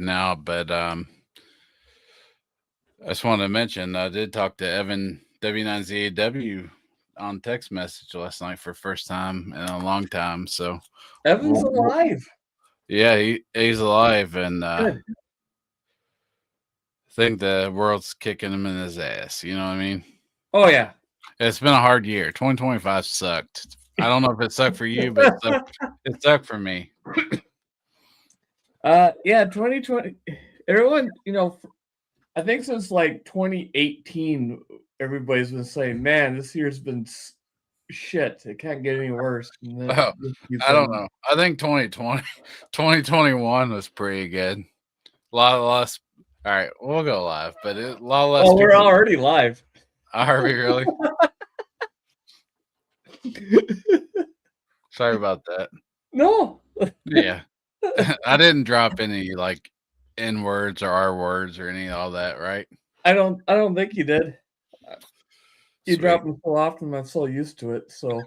fading out, but I just wanted to mention I did talk to Evan W9ZAW on text message last night for the first time in a long time. So Evan's alive. Yeah, he's alive, and Good. I think the world's kicking him in his ass. You know what I mean? Oh yeah. It's been a hard year. 2025 sucked. I don't know if it sucked for you, but it sucked for me. Yeah, 2020. Everyone, I think since like 2018, everybody's been saying, "Man, this year's been shit. It can't get any worse." I don't know. I think 2021 was pretty good. A lot less. All right, we'll go live, but a lot less. Oh, we're already live. Are we really? Sorry about that. No. Yeah. I didn't drop any like N words or R words or any of all that, right? I don't think you did. You drop them so often, I'm so used to it. So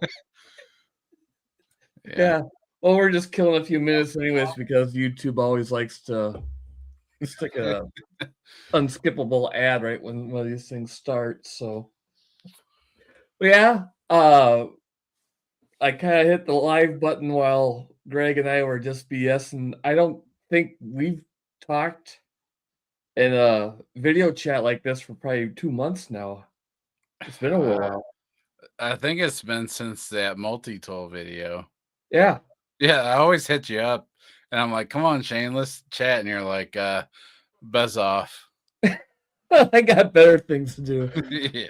yeah. Well, we're just killing a few minutes anyways because YouTube always likes to stick a unskippable ad right when these things start. So yeah. I kind of hit the live button while Greg and I were just BSing. I don't think we've talked in a video chat like this for probably 2 months now. It's been a while. I think it's been since that multi-tool video. Yeah. Yeah, I always hit you up and I'm like, come on, Shane, let's chat. And you're like, buzz off. I got better things to do. Yeah.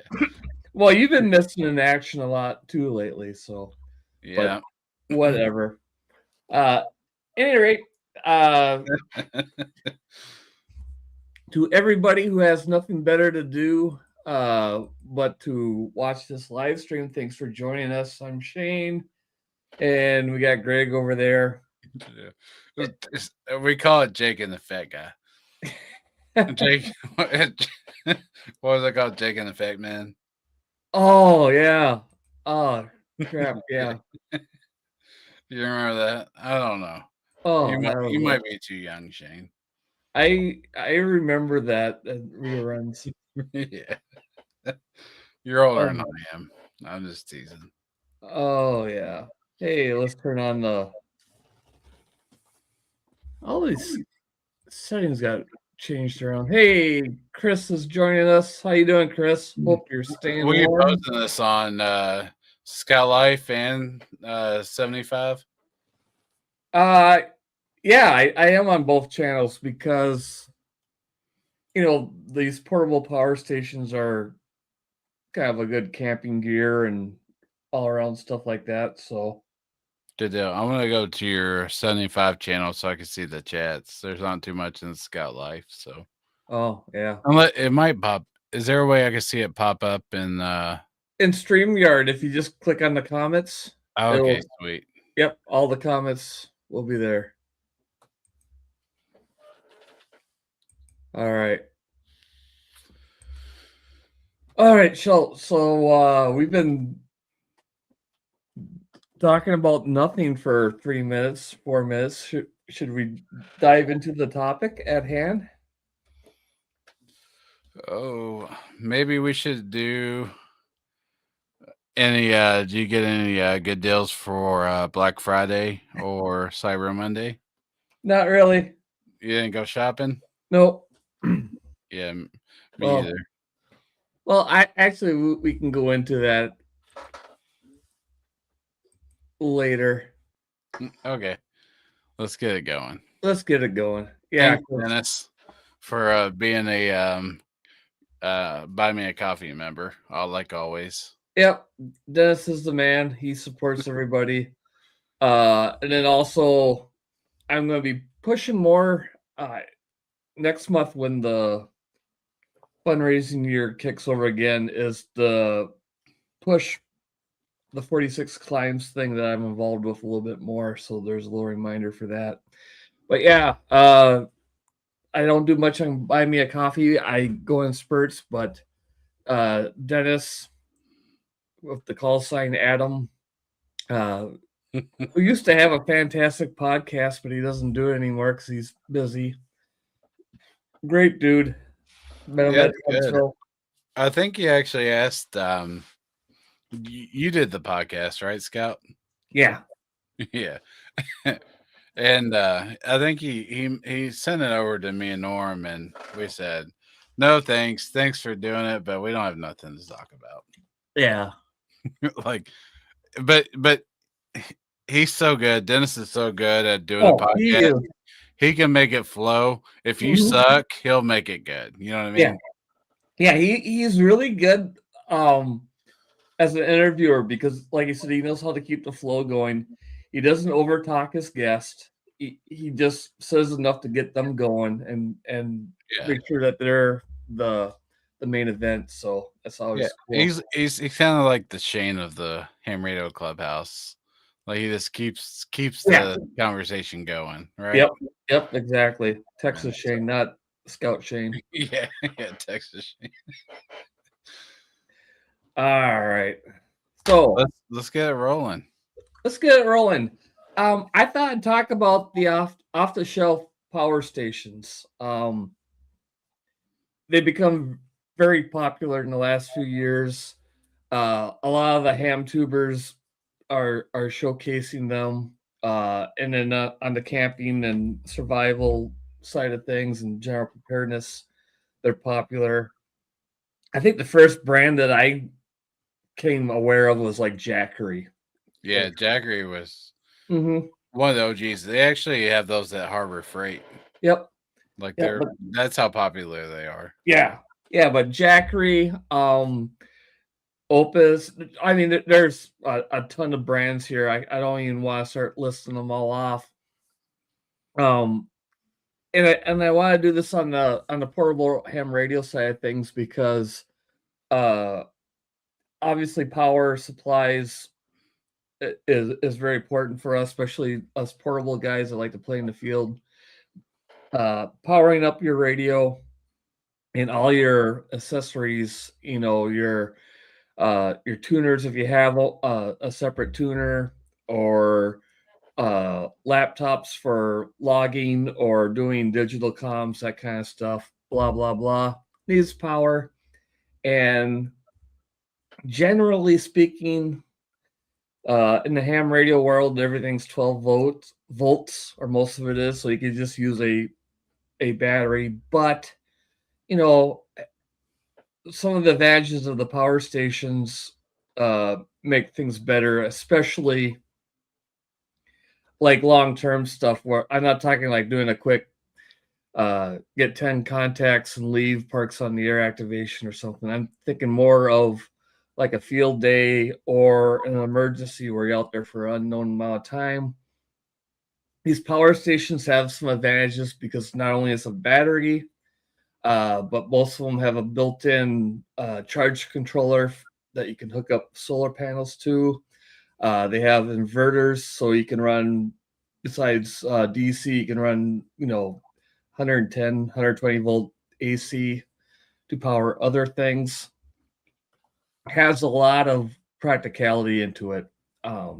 Well, you've been missing in action a lot too lately, so yeah. But whatever. At any rate, to everybody who has nothing better to do but to watch this live stream, thanks for joining us. I'm Shane, and we got Greg over there. Yeah. We call it Jake and the Fat Guy. Jake, what was it called? Jake and the Fat Man? Oh, yeah. Oh, crap, yeah. You remember that? I don't know. Oh, you might be too young, Shane. I remember that reruns. Yeah. You're older than I am. I'm just teasing. Oh, yeah. Hey, let's turn on the... All these settings got changed around. Hey, Chris is joining us. How you doing, Chris? Hope you're staying warm. We're posting this on Scout Life and 75. Yeah, I am on both channels because these portable power stations are kind of a good camping gear and all around stuff like that. So good deal. I'm gonna go to your 75 channel so I can see the chats. There's not too much in Scout Life, so. Oh yeah. It might pop. Is there a way I can see it pop up in StreamYard? If you just click on the comments. Oh, okay, sweet. Yep, all the comments will be there. All right. So we've been talking about nothing for 3 minutes, 4 minutes. Should we dive into the topic at hand? Oh, maybe we should do any do you get any good deals for Black Friday or Cyber Monday? Not really. You didn't go shopping? Nope. Yeah, me either. Well, we can go into that later. Okay. Let's get it going. Yeah. Thanks, Dennis, for being a Buy Me a Coffee member. Like always. Yep. Dennis is the man. He supports everybody. And then also I'm going to be pushing more next month when the fundraising year kicks over again is the push the 46 climbs thing that I'm involved with a little bit more. So there's a little reminder for that. But yeah, I don't do much on Buy Me a Coffee. I go in spurts, but Dennis with the call sign Adam, who used to have a fantastic podcast, but he doesn't do it anymore because he's busy. Great dude. Met him Yeah, at good. Huntsville. I think you actually asked. You did the podcast, right, Scout? Yeah. Yeah. And I think he sent it over to me and Norm, and we said, "No, thanks. Thanks for doing it, but we don't have nothing to talk about." Yeah. Like, but he's so good. Dennis is so good at doing a Oh, he podcast. is. He can make it flow. If you Mhm. suck, he'll make it good. You know what I Yeah. mean? Yeah, he's really good as an interviewer because like I said, he knows how to keep the flow going. He doesn't overtalk his guest. He just says enough to get them going and Yeah. make sure that they're the main event. So that's Yeah. always cool. He's kind of like the Shane of the Ham Radio Clubhouse. Like he just keeps Yeah. the conversation going, right? Yep. Yep. Exactly. Yeah. Texas Shane, not Scout Shane. Yeah, yeah, Texas Shane. All right. So Let's get it rolling. let's get it rolling. I thought I'd talk about the off the shelf power stations. They become very popular in the last few years. A lot of the ham tubers are showcasing them, and then on the camping and survival side of things and general preparedness, they're popular. I think the first brand that I came aware of was like Jackery. Yeah, Jackery was Mm-hmm. one of the OGs. They actually have those at Harbor Freight. Yep. Like Yep. But that's how popular they are. yeah, yeah. But Jackery, Opus. I mean, there's a ton of brands here. I don't even want to start listing them all off. Um, and I want to do this on the portable ham radio side of things because uh obviously power supplies is very important for us, especially us portable guys that like to play in the field. Powering up your radio and all your accessories, your tuners if you have a separate tuner, or laptops for logging or doing digital comms, that kind of stuff, blah blah blah, needs power. And generally speaking, in the ham radio world, everything's 12 volts, or most of it is, so you can just use a battery. But you know some of the advantages of the power stations make things better, especially like long-term stuff, where I'm not talking like doing a quick get 10 contacts and leave, parks on the air activation or something. I'm thinking more of like a field day or an emergency where you're out there for an unknown amount of time. These power stations have some advantages because not only is a battery, but most of them have a built-in charge controller that you can hook up solar panels to. They have inverters, so you can run, besides DC, you can run 110, 120 volt AC to power other things. Has a lot of practicality into it.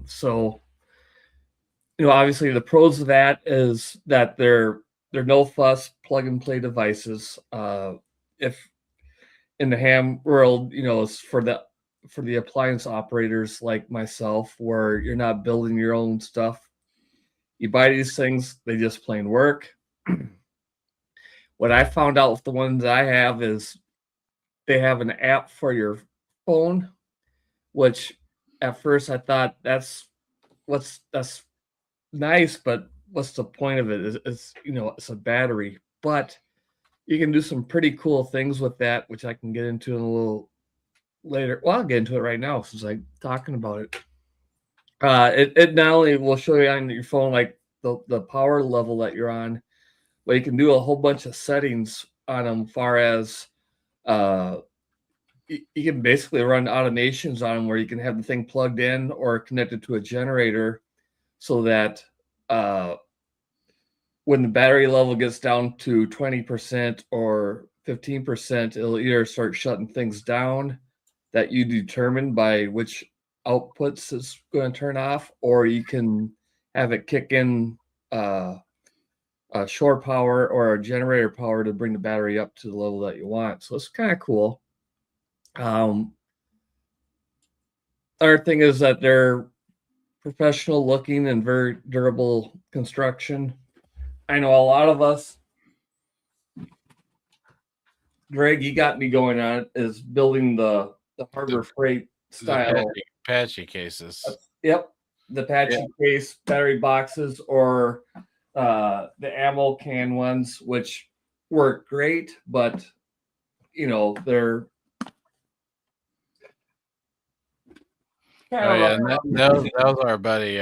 So obviously the pros of that is that they're no fuss plug and play devices. If in the ham world, it's for the appliance operators like myself, where you're not building your own stuff. You buy these things, they just plain work. What I found out with the ones I have is they have an app for your phone, which at first I thought that's nice, but what's the point of it? It's a battery, but you can do some pretty cool things with that, which I can get into in a little later. Well, I'll get into it right now since I'm talking about it. It not only will show you on your phone like the power level that you're on, but you can do a whole bunch of settings on them. Far as you can basically run automations on them where you can have the thing plugged in or connected to a generator, so that when the battery level gets down to 20% or 15%, it'll either start shutting things down that you determine by which outputs it's going to turn off, or you can have it kick in shore power or a generator power to bring the battery up to the level that you want. So it's kind of cool. Other thing is that they're professional looking and very durable construction. I know a lot of us, Greg, you got me going on, is building the Harbor Freight style. The patchy cases. Yep. The patchy case battery boxes or the ammo can ones, which work great, but they're Oh yeah, that was our buddy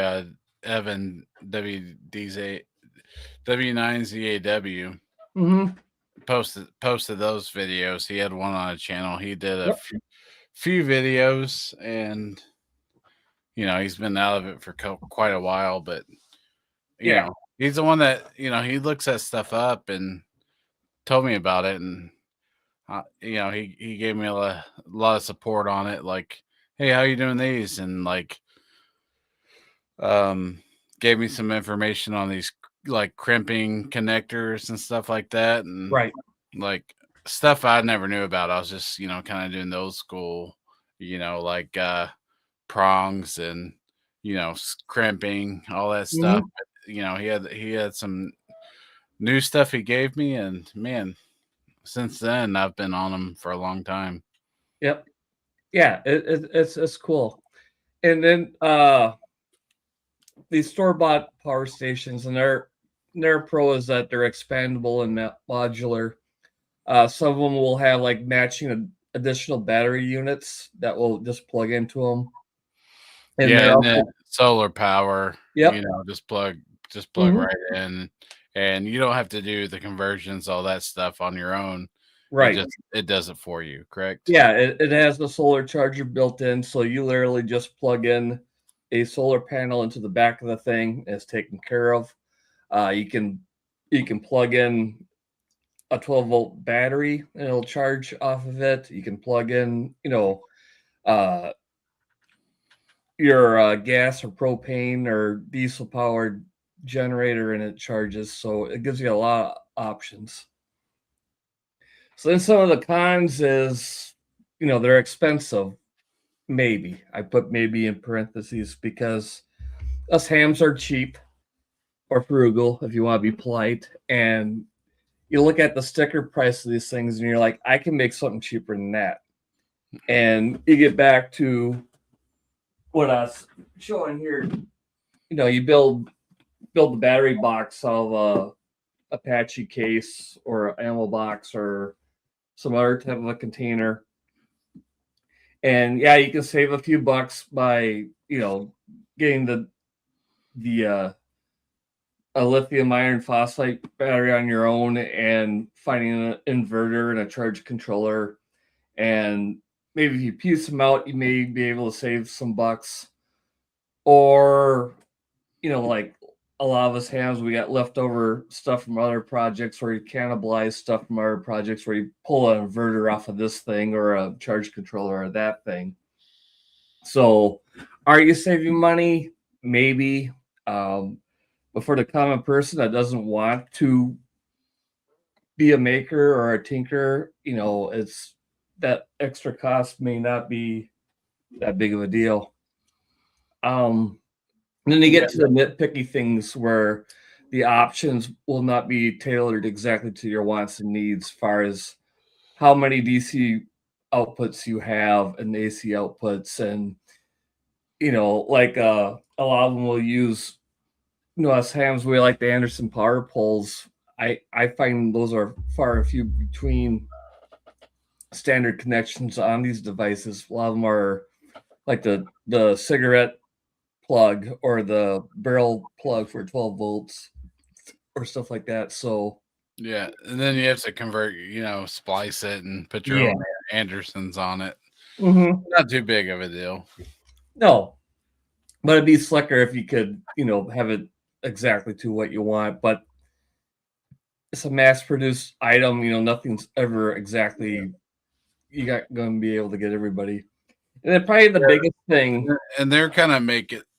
Evan W9ZAW. Mm-hmm. Posted those videos. He had one on a channel. He did a few videos, and he's been out of it for quite a while. But you know, he's the one that he looks that stuff up and told me about it, and he gave me a lot of support on it. Like, hey, how you doing these? And like, gave me some information on these like crimping connectors and stuff like that, and like stuff I never knew about. I was just kind of doing the old school, like prongs and crimping, all that stuff. But, he had some new stuff he gave me, and man, since then I've been on them for a long time. Yep. Yeah, it's cool. And then these store-bought power stations, and their pro is that they're expandable and modular. Some of them will have like matching additional battery units that will just plug into them. And then solar power. Just plug right in, and you don't have to do the conversions, all that stuff on your own. Right. It does it for you, correct? Yeah, it has the solar charger built in, so you literally just plug in a solar panel into the back of the thing. It's taken care of. You can plug in a 12-volt battery and it'll charge off of it. You can plug in, your gas or propane or diesel powered generator and it charges. So it gives you a lot of options. So then some of the cons is, they're expensive. Maybe. I put maybe in parentheses because us hams are cheap or frugal, if you want to be polite. And you look at the sticker price of these things and you're like, I can make something cheaper than that. And you get back to what I was showing here. You build the battery box of a Apache case or an ammo box or some other type of a container. And yeah, you can save a few bucks by, getting a lithium iron phosphate battery on your own and finding an inverter and a charge controller. And maybe if you piece them out, you may be able to save some bucks. Or, like a lot of us have, we got leftover stuff from other projects where you cannibalize stuff from other projects where you pull an inverter off of this thing or a charge controller or that thing. So are you saving money? Maybe. But for the common person that doesn't want to be a maker or a tinker, it's that extra cost may not be that big of a deal. And then you get to the nitpicky things where the options will not be tailored exactly to your wants and needs, as far as how many DC outputs you have and AC outputs. And, like a lot of them will use, us hams, we like the Anderson power poles. I find those are far and few between standard connections on these devices. A lot of them are like the cigarette plug or the barrel plug for 12 volts or stuff like that. So yeah, and then you have to convert, splice it and put your own Andersons on it. Not too big of a deal. No, but it'd be slicker if you could, have it exactly to what you want. But it's a mass-produced item. Nothing's ever exactly going to be able to get everybody. And then probably the biggest thing, and they're kind of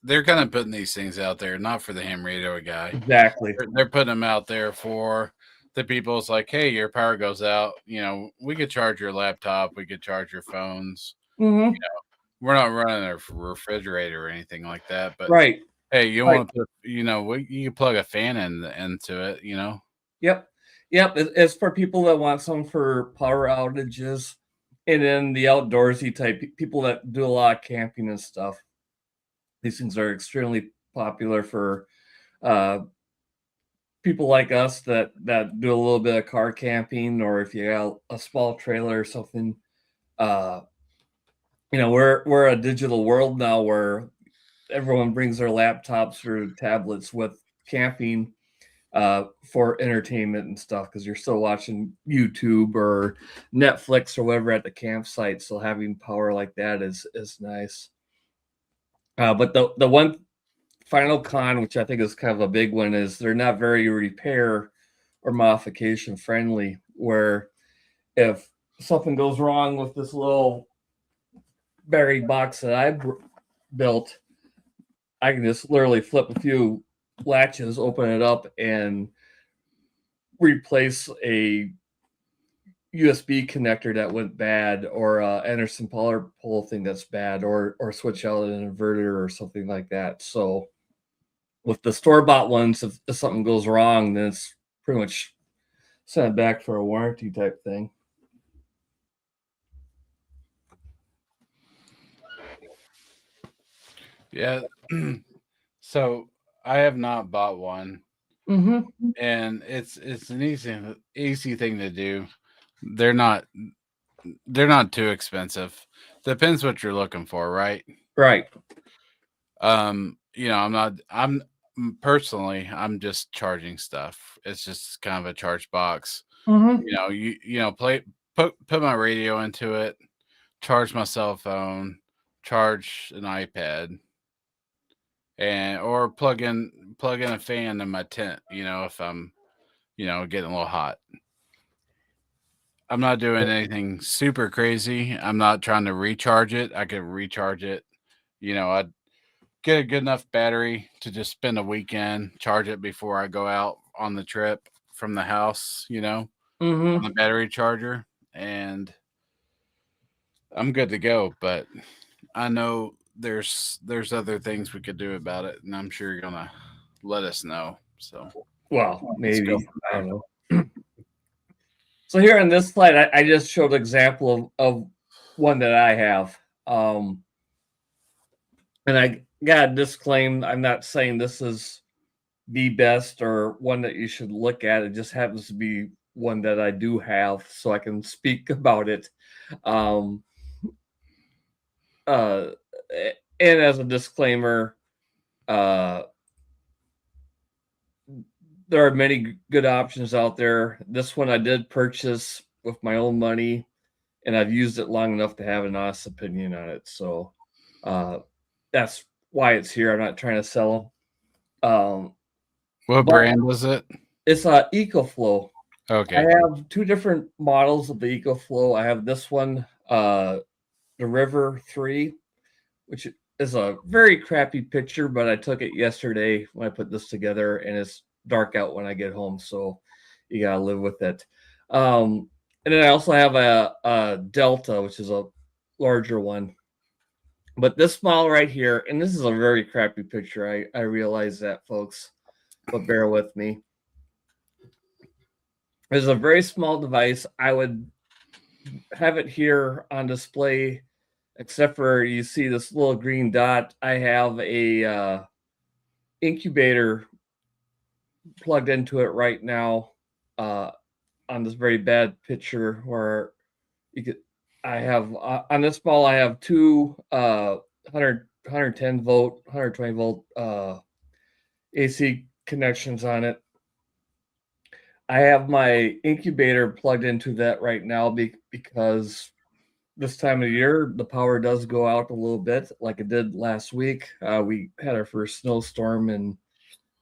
they're kind of putting these things out there, not for the ham radio guy. Exactly. They're putting them out there for the people. It's like, hey, your power goes out. We could charge your laptop. We could charge your phones. Mm-hmm. We're not running a refrigerator or anything like that. But right. Hey, you want to put, you can plug a fan into it. Yep. It's for people that want some for power outages, and then the outdoorsy type people that do a lot of camping and stuff. These things are extremely popular for people like us that do a little bit of car camping, or if you got a small trailer or something. We're a digital world now where everyone brings their laptops or tablets with camping for entertainment and stuff, because you're still watching YouTube or Netflix or whatever at the campsite. So having power like that is nice. But the one final con, which I think is kind of a big one, is they're not very repair or modification friendly, where if something goes wrong with this little battery box that I built, I can just literally flip a few latches, open it up, and replace a USB connector that went bad, or a Anderson power pole thing that's bad, or switch out an inverter or something like that. So with the store-bought ones, if something goes wrong, then it's pretty much sent it back for a warranty type thing. Yeah. So I have not bought one. Mm-hmm. And it's an easy thing to do. They're not too expensive. Depends what you're looking for, right? Right. I'm personally, I'm just charging stuff. It's just kind of a charge box. Mm-hmm. Put my radio into it, charge my cell phone, charge an iPad, or plug in a fan in my tent, if I'm getting a little hot. I'm not doing anything super crazy. I'm not trying to recharge it. I could recharge it. I'd get a good enough battery to just spend a weekend, charge it before I go out on the trip from the house, on the battery charger, and I'm good to go. But I know there's other things we could do about it, and I'm sure you're gonna let us know. So, well, maybe, I don't know. So here on this slide, I just showed an example of one that I have. And I gotta disclaim, I'm not saying this is the best or one that you should look at. It just happens to be one that I do have, so I can speak about it. Um, and as a disclaimer, there are many good options out there. This one I did purchase with my own money, and I've used it long enough to have an honest opinion on it. So that's why it's here. I'm not trying to sell them. What brand was it? It's EcoFlow. Okay. I have two different models of the EcoFlow. I have this one, the River 3, which is a very crappy picture, but I took it yesterday when I put this together, and it's dark out when I get home, so you gotta live with it. And then I also have a Delta, which is a larger one. But this model right here, and this is a very crappy picture, I realize that, folks, but bear with me. It's a very small device. I would have it here on display, except for you see this little green dot. I have a incubator plugged into it right now on this very bad picture, where you could. I have on this ball. I have two 110 volt, 120 volt AC connections on it. I have my incubator plugged into that right now because this time of year the power does go out a little bit, like it did last week. We had our first snowstorm and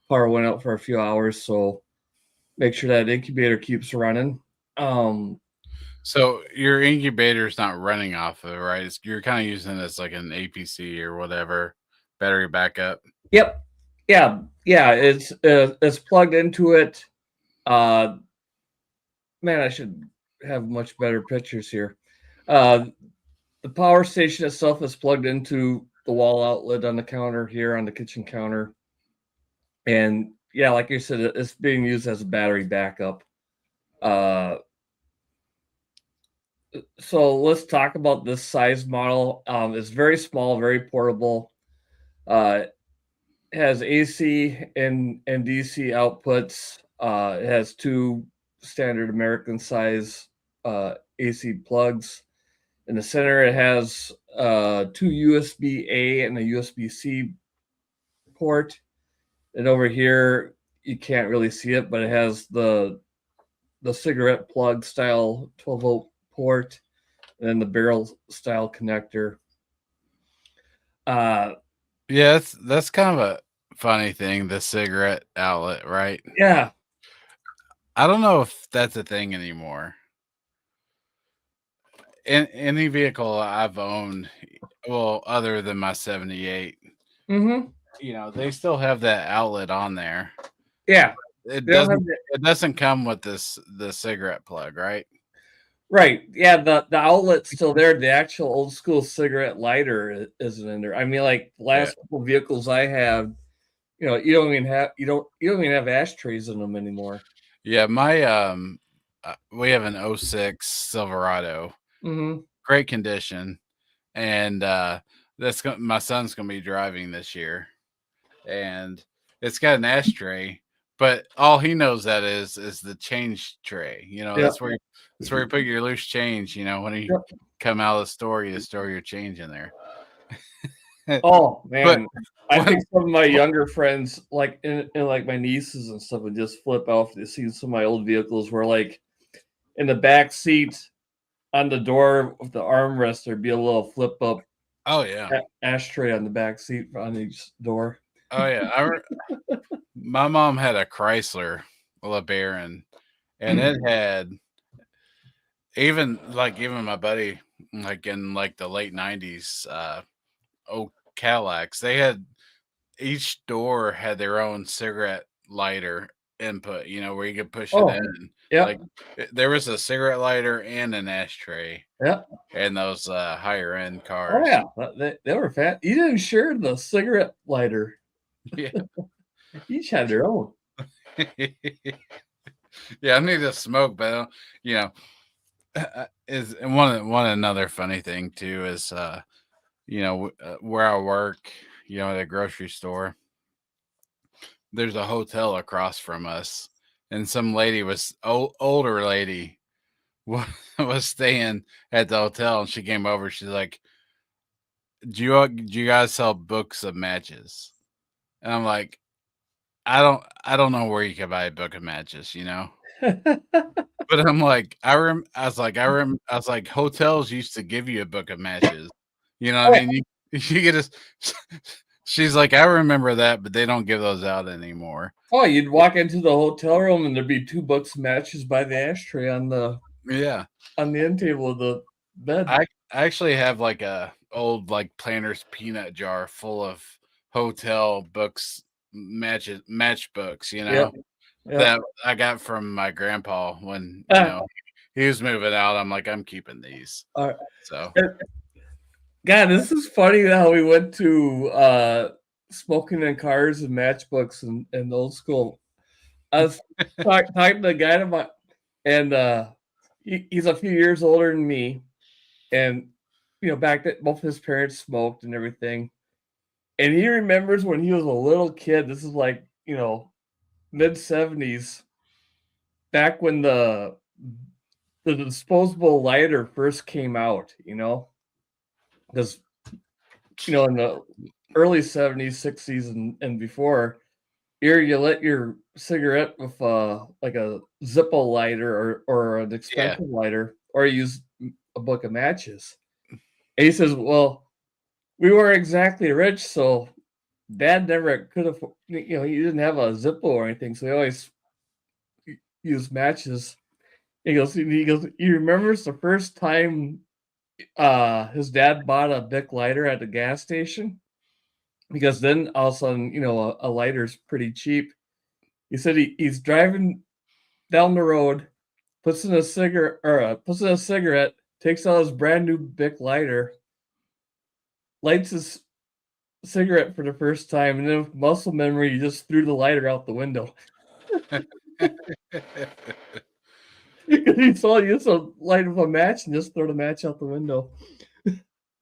power went out for a few hours, so make sure that incubator keeps running. So your incubator is not running off of it, right? You're kind of using it as like an APC or whatever battery backup. Yep. Yeah. It's plugged into it. Man, I should have much better pictures here. The power station itself is plugged into the wall outlet on the counter here on the kitchen counter. And yeah, like you said, it's being used as a battery backup. So let's talk about this size model. It's very small, very portable. It has AC and DC outputs. It has two standard American size AC plugs. In the center, it has two USB-A and a USB-C port. And over here, you can't really see it, but it has the cigarette plug style 12-volt port and then the barrel style connector. Yeah, that's kind of a funny thing, the cigarette outlet, right? Yeah. I don't know if that's a thing anymore. In any vehicle I've owned, well, other than my 78, you know, they still have that outlet on there. Yeah. It doesn't come with the cigarette plug, right? Right. Yeah, the outlet's still there. The actual old school cigarette lighter isn't in there. I mean, like the last couple vehicles I have, you know, you don't even have ashtrays in them anymore. Yeah, my we have an 06 Silverado. Great condition. And my son's gonna be driving this year. And it's got an ashtray, but all he knows that is the change tray. You know, that's where you put your loose change. You know, when you come out of the store, you store your change in there. Oh man, I think some of my younger friends, like and like my nieces and stuff, would just flip out to see some of my old vehicles where, like, in the back seat on the door with the armrest, there'd be a little flip up. Oh yeah, ashtray on the back seat on each door. Oh yeah, my mom had a Chrysler LeBaron, and it had even my buddy, like in like the late 90s, old Cadillacs. They had each door had their own cigarette lighter input. You know, where you could push it in. Yeah, like there was a cigarette lighter and an ashtray. Yeah, and those higher end cars. Oh yeah, they were fat. You didn't share the cigarette lighter. Yeah, each had their own. Yeah, I need to smoke, but you know, is one another funny thing too is you know, where I work, you know, at a grocery store, there's a hotel across from us, and some lady older lady was staying at the hotel, and she came over. She's like, do you guys sell books of matches? And I'm like, I don't know where you can buy a book of matches, you know. But I'm like, I was like, hotels used to give you a book of matches, you know what I mean? You get she's like, I remember that, but they don't give those out anymore. Oh, you'd walk into the hotel room and there'd be 2 books of matches by the ashtray on the end table of the bed. I actually have like a old like Planters peanut jar full of hotel books, match books, you know. That I got from my grandpa when you know he was moving out. I'm like, I'm keeping these. So, God, this is funny how we went to smoking in cars and matchbooks and old school. I was talking to a guy to my, and he's a few years older than me, and you know, back then both his parents smoked and everything, and he remembers when he was a little kid. This is like, you know, mid-70s, back when the disposable lighter first came out, you know, because, you know, in the early 70s, 60s, and before, you lit your cigarette with like a Zippo lighter or an expensive lighter, or use a book of matches. And he says, well, we weren't exactly rich, so Dad never could have, you know, he didn't have a Zippo or anything, so he always used matches. He goes, he remembers the first time his dad bought a Bic lighter at the gas station. because then all of a sudden, a lighter's pretty cheap. He said he's driving down the road, puts in a cigarette, takes out his brand new Bic lighter, lights his cigarette for the first time, and then with muscle memory, he just threw the lighter out the window. He saw you just light up a match and just throw the match out the window.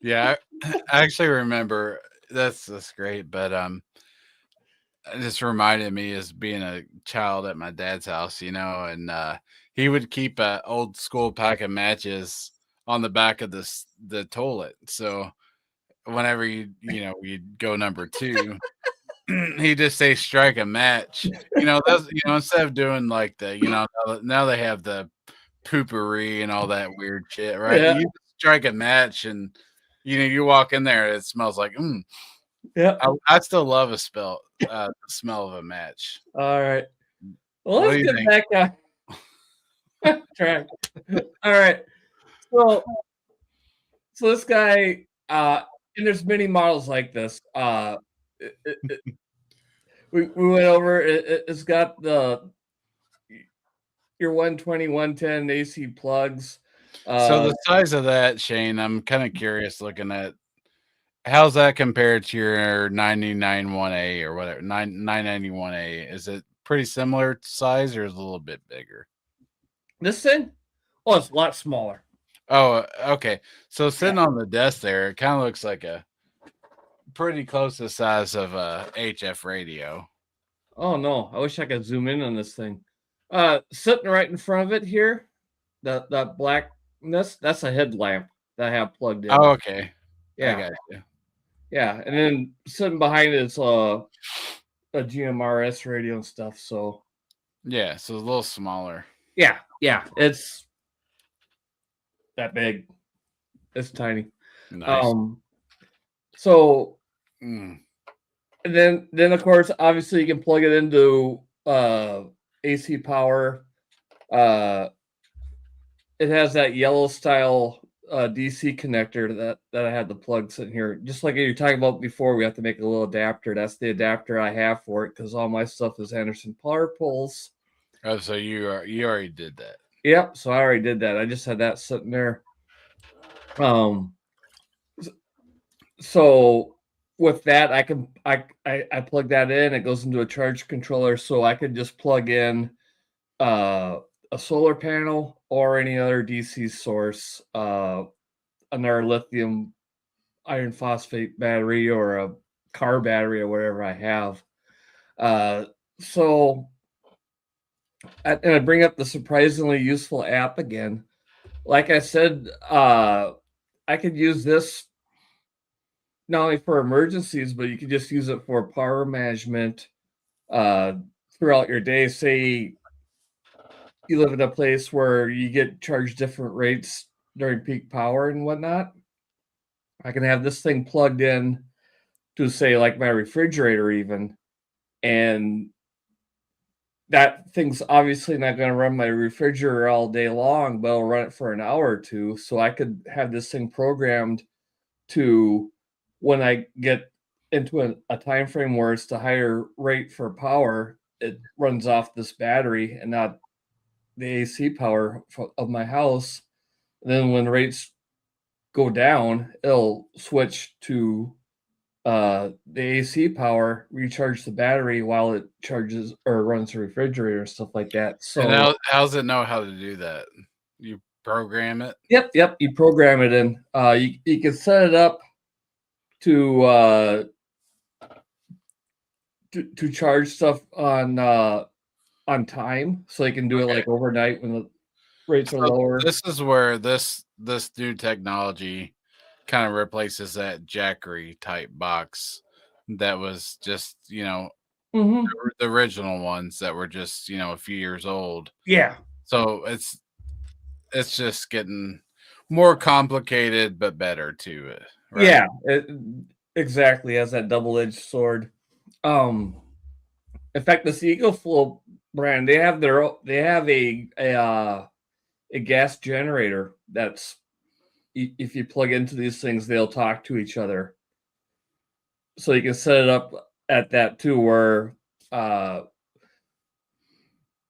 Yeah, I actually remember that's great, but it just reminded me as being a child at my dad's house, and he would keep a old school pack of matches on the back of the toilet. So whenever you'd go number 2, he'd just say strike a match. That's instead of doing like now they have the poopery and all that weird shit, right? Yeah. You strike a match and you walk in there, it smells like Yeah. I still love the smell of a match. All right. Well, let's get back on track. All right. So this guy, and there's many models like this. We went over. It's got your 120, 110 AC plugs. So the size of that, Shane, I'm kind of curious looking at how's that compared to your 991A or whatever, 991A. Is it pretty similar size or is it a little bit bigger? This thing? Oh, it's a lot smaller. Oh, okay. So sitting on the desk there, it kind of looks like a pretty close to the size of a HF radio. Oh no, I wish I could zoom in on this thing. Sitting right in front of it here, that blackness, that's a headlamp that I have plugged in. Oh, okay. Yeah. I got you. Yeah, and then sitting behind it is a GMRS radio and stuff. So yeah, so it's a little smaller. Yeah, it's that big. It's tiny. Nice. So and then of course, obviously you can plug it into AC power. It has that yellow style DC connector that I had the plug sitting here. Just like you were talking about before, we have to make a little adapter. That's the adapter I have for it because all my stuff is Anderson power poles. Oh, so you already did that. Yep, so I already did that. I just had that sitting there. So with that, I plug that in. It goes into a charge controller, so I could just plug in a solar panel or any other DC source, another lithium iron phosphate battery or a car battery or whatever I have. So and I bring up the surprisingly useful app again. Like I said, I could use this not only for emergencies, but you can just use it for power management throughout your day. Say you live in a place where you get charged different rates during peak power and whatnot. I can have this thing plugged in to, say, like my refrigerator even, and that thing's obviously not going to run my refrigerator all day long, but I'll run it for an hour or two. So I could have this thing programmed to, when I get into a time frame where it's the higher rate for power, it runs off this battery and not the AC power of my house. And then when rates go down, it'll switch to the AC power, recharge the battery while it charges or runs the refrigerator and stuff like that. So and how does it know how to do that? You program it? Yep. You program it in. You can set it up to charge stuff on time, so you can do it like overnight when the rates are lower. This is where this new technology kind of replaces that Jackery type box that was just the original ones that were just a few years old. Yeah. So it's just getting more complicated but better to it. Right? Yeah, exactly, as that double-edged sword. In fact, this EcoFlow brand, they have a gas generator that's, if you plug into these things, they'll talk to each other. so you can set it up at that too, where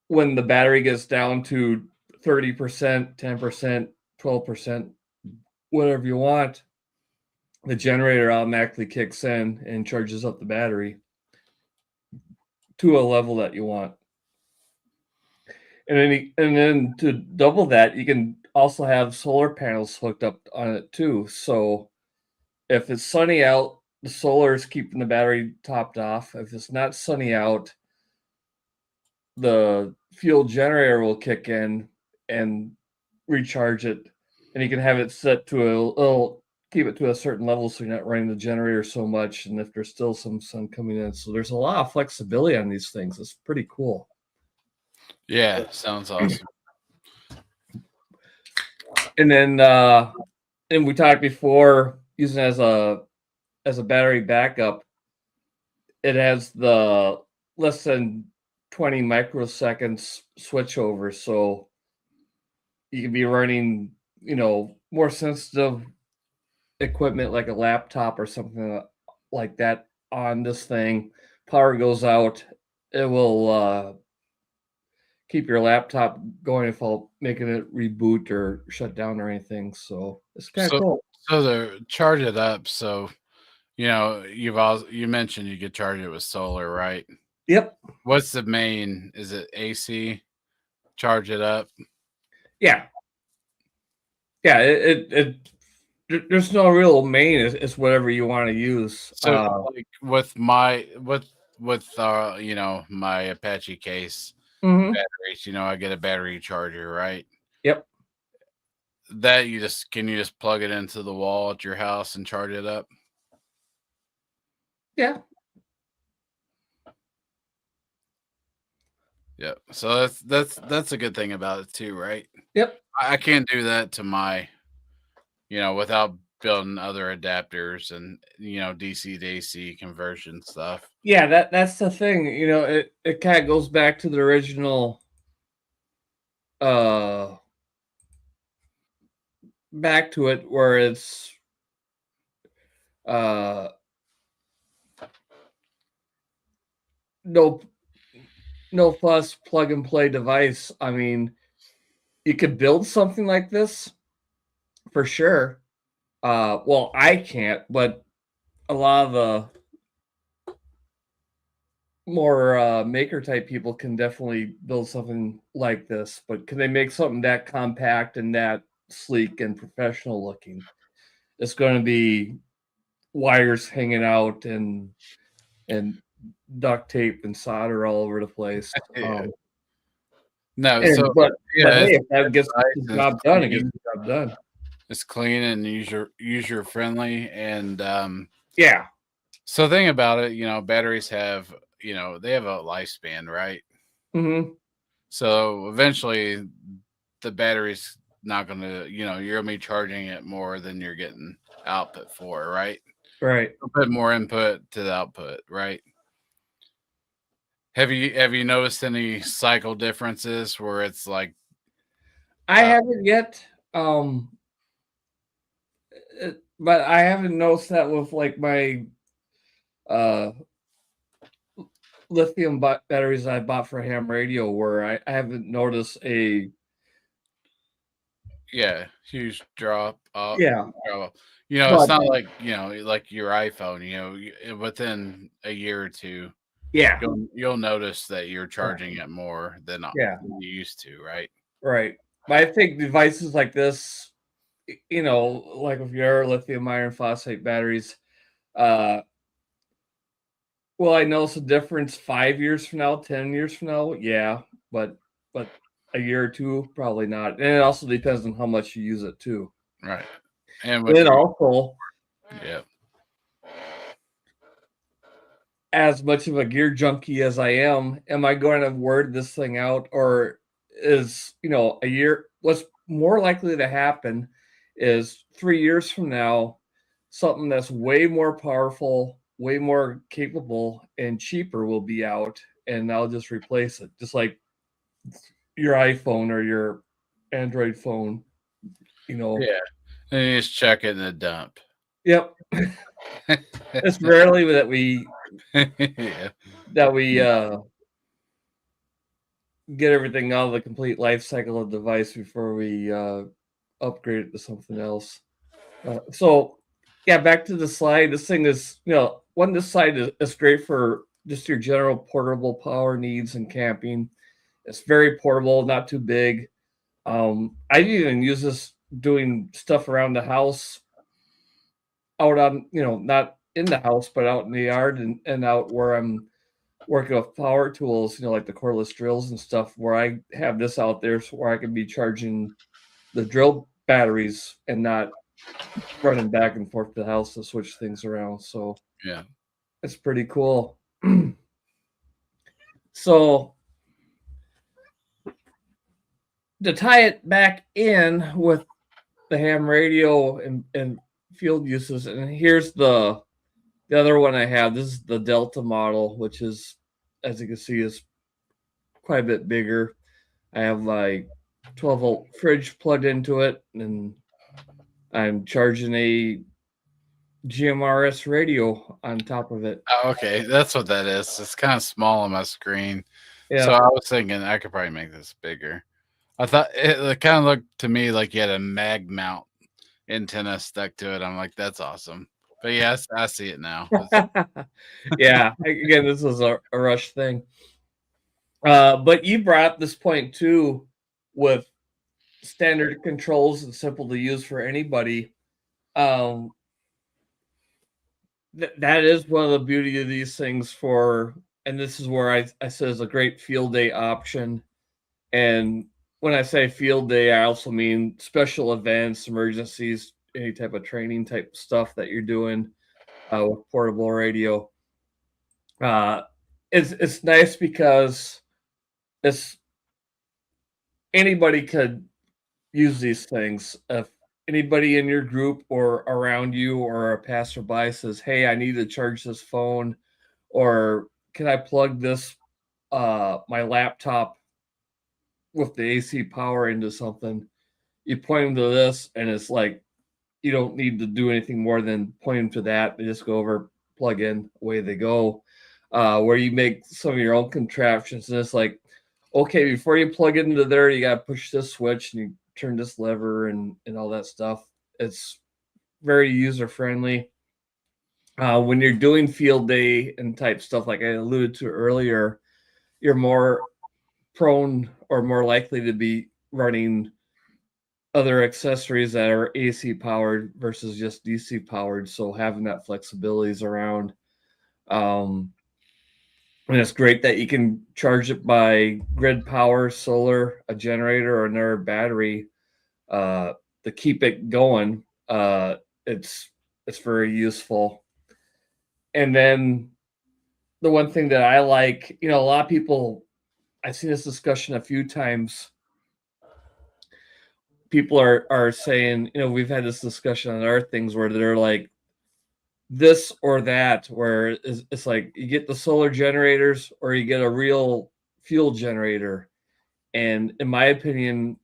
when the battery gets down to 30%, 10%, 12%, whatever you want, the generator automatically kicks in and charges up the battery to a level that you want. And then to double that, you can also have solar panels hooked up on it too. So if it's sunny out, the solar is keeping the battery topped off. If it's not sunny out, the fuel generator will kick in and recharge it. And you can have it set to keep it to a certain level so you're not running the generator so much. And if there's still some sun coming in. So there's a lot of flexibility on these things. It's pretty cool. Yeah, sounds awesome. And then and we talked before, using it as a battery backup, it has the less than 20 microseconds switchover, so you can be running, more sensitive equipment like a laptop or something like that on this thing. Power goes out, it will keep your laptop going without making it reboot or shut down or anything. So it's kind of cool. So to charge it up, so you mentioned you could charge it with solar, right? Yep. What's the main? Is it AC? Charge it up? Yeah. Yeah, there's no real main. It's whatever you want to use. So like with my my Apache case batteries, I get a battery charger, right? Yep. That can you just plug it into the wall at your house and charge it up? Yeah. Yeah. So that's a good thing about it too, right? Yep. I can't do that to my, without building other adapters and DC to AC conversion stuff. Yeah, that's the thing. It kind of goes back to the original back to it where it's no fuss, plug and play device. I mean, you could build something like this for sure. Well, I can't, but a lot of the more maker type people can definitely build something like this. But can they make something that compact and that sleek and professional looking? It's going to be wires hanging out and duct tape and solder all over the place. Yeah. But hey, if that gets the job done, it gets the job done. It's clean and user friendly, and yeah. So the thing about it, batteries have they have a lifespan, right? Mm-hmm. So eventually, the battery's not going to you're going to be charging it more than you're getting output for, right? Right. Put more input to the output, right? Have you noticed any cycle differences where it's like? I haven't yet, but I haven't noticed that with like my lithium batteries I bought for ham radio, where I haven't noticed a huge drop off. Yeah. Drop off. It's not like like your iPhone. Within a year or two. Yeah. You'll notice that you're charging it more than you used to, right? Right. But I think devices like this, like with your lithium iron phosphate batteries, will I notice a difference 5 years from now, 10 years from now? Yeah, but a year or two, probably not. And it also depends on how much you use it too. Right. And then also, as much of a gear junkie as I am I going to word this thing out, or is a year? What's more likely to happen is 3 years from now, something that's way more powerful, way more capable, and cheaper will be out, and I'll just replace it, just like your iPhone or your Android phone. Yeah, and you just check it in the dump. Yep. It's rarely that we get everything out of the complete life cycle of the device before we upgrade it to something else. So yeah, back to the slide. This thing is, this slide is great for just your general portable power needs and camping. It's very portable, not too big. I even use this doing stuff around the house, out on, not in the house, but out in the yard and out where I'm working with power tools, like the cordless drills and stuff, where I have this out there so where I can be charging the drill batteries and not running back and forth to the house to switch things around. So yeah, it's pretty cool. So to tie it back in with the ham radio and field uses, and here's the other one I have. This is the Delta model, which is, as you can see, is quite a bit bigger. I have my 12-volt fridge plugged into it, and I'm charging a GMRS radio on top of it. Oh, okay, that's what that is. It's kind of small on my screen. Yeah. So I was thinking I could probably make this bigger. I thought it kind of looked to me like you had a mag mount antenna stuck to it. I'm like, that's awesome. But yes, I see it now. Yeah, again, this was a rush thing. But you brought up this point too, with standard controls and simple to use for anybody. That is one of the beauty of these things and this is where I said it's a great field day option. And when I say field day, I also mean special events, emergencies, any type of training type stuff that you're doing with portable radio. It's nice because anybody could use these things. If anybody in your group or around you or a passerby says, "Hey, I need to charge this phone," or "Can I plug this my laptop with the AC power into something?" You point them to this, and it's like you don't need to do anything more than point them to that. They just go over, plug in, away they go. Where you make some of your own contraptions, and it's like, okay, before you plug it into there, you got to push this switch and you turn this lever and all that stuff. It's very user friendly. When you're doing field day and type stuff, like I alluded to earlier, you're more prone or more likely to be running other accessories that are AC powered versus just DC powered. So having that flexibility is around. And it's great that you can charge it by grid power, solar, a generator, or another battery to keep it going. It's very useful. And then the one thing that I like, a lot of people, I've seen this discussion a few times. People are saying, we've had this discussion on other things where they're like, this or that, where it's like you get the solar generators or you get a real fuel generator. And in my opinion,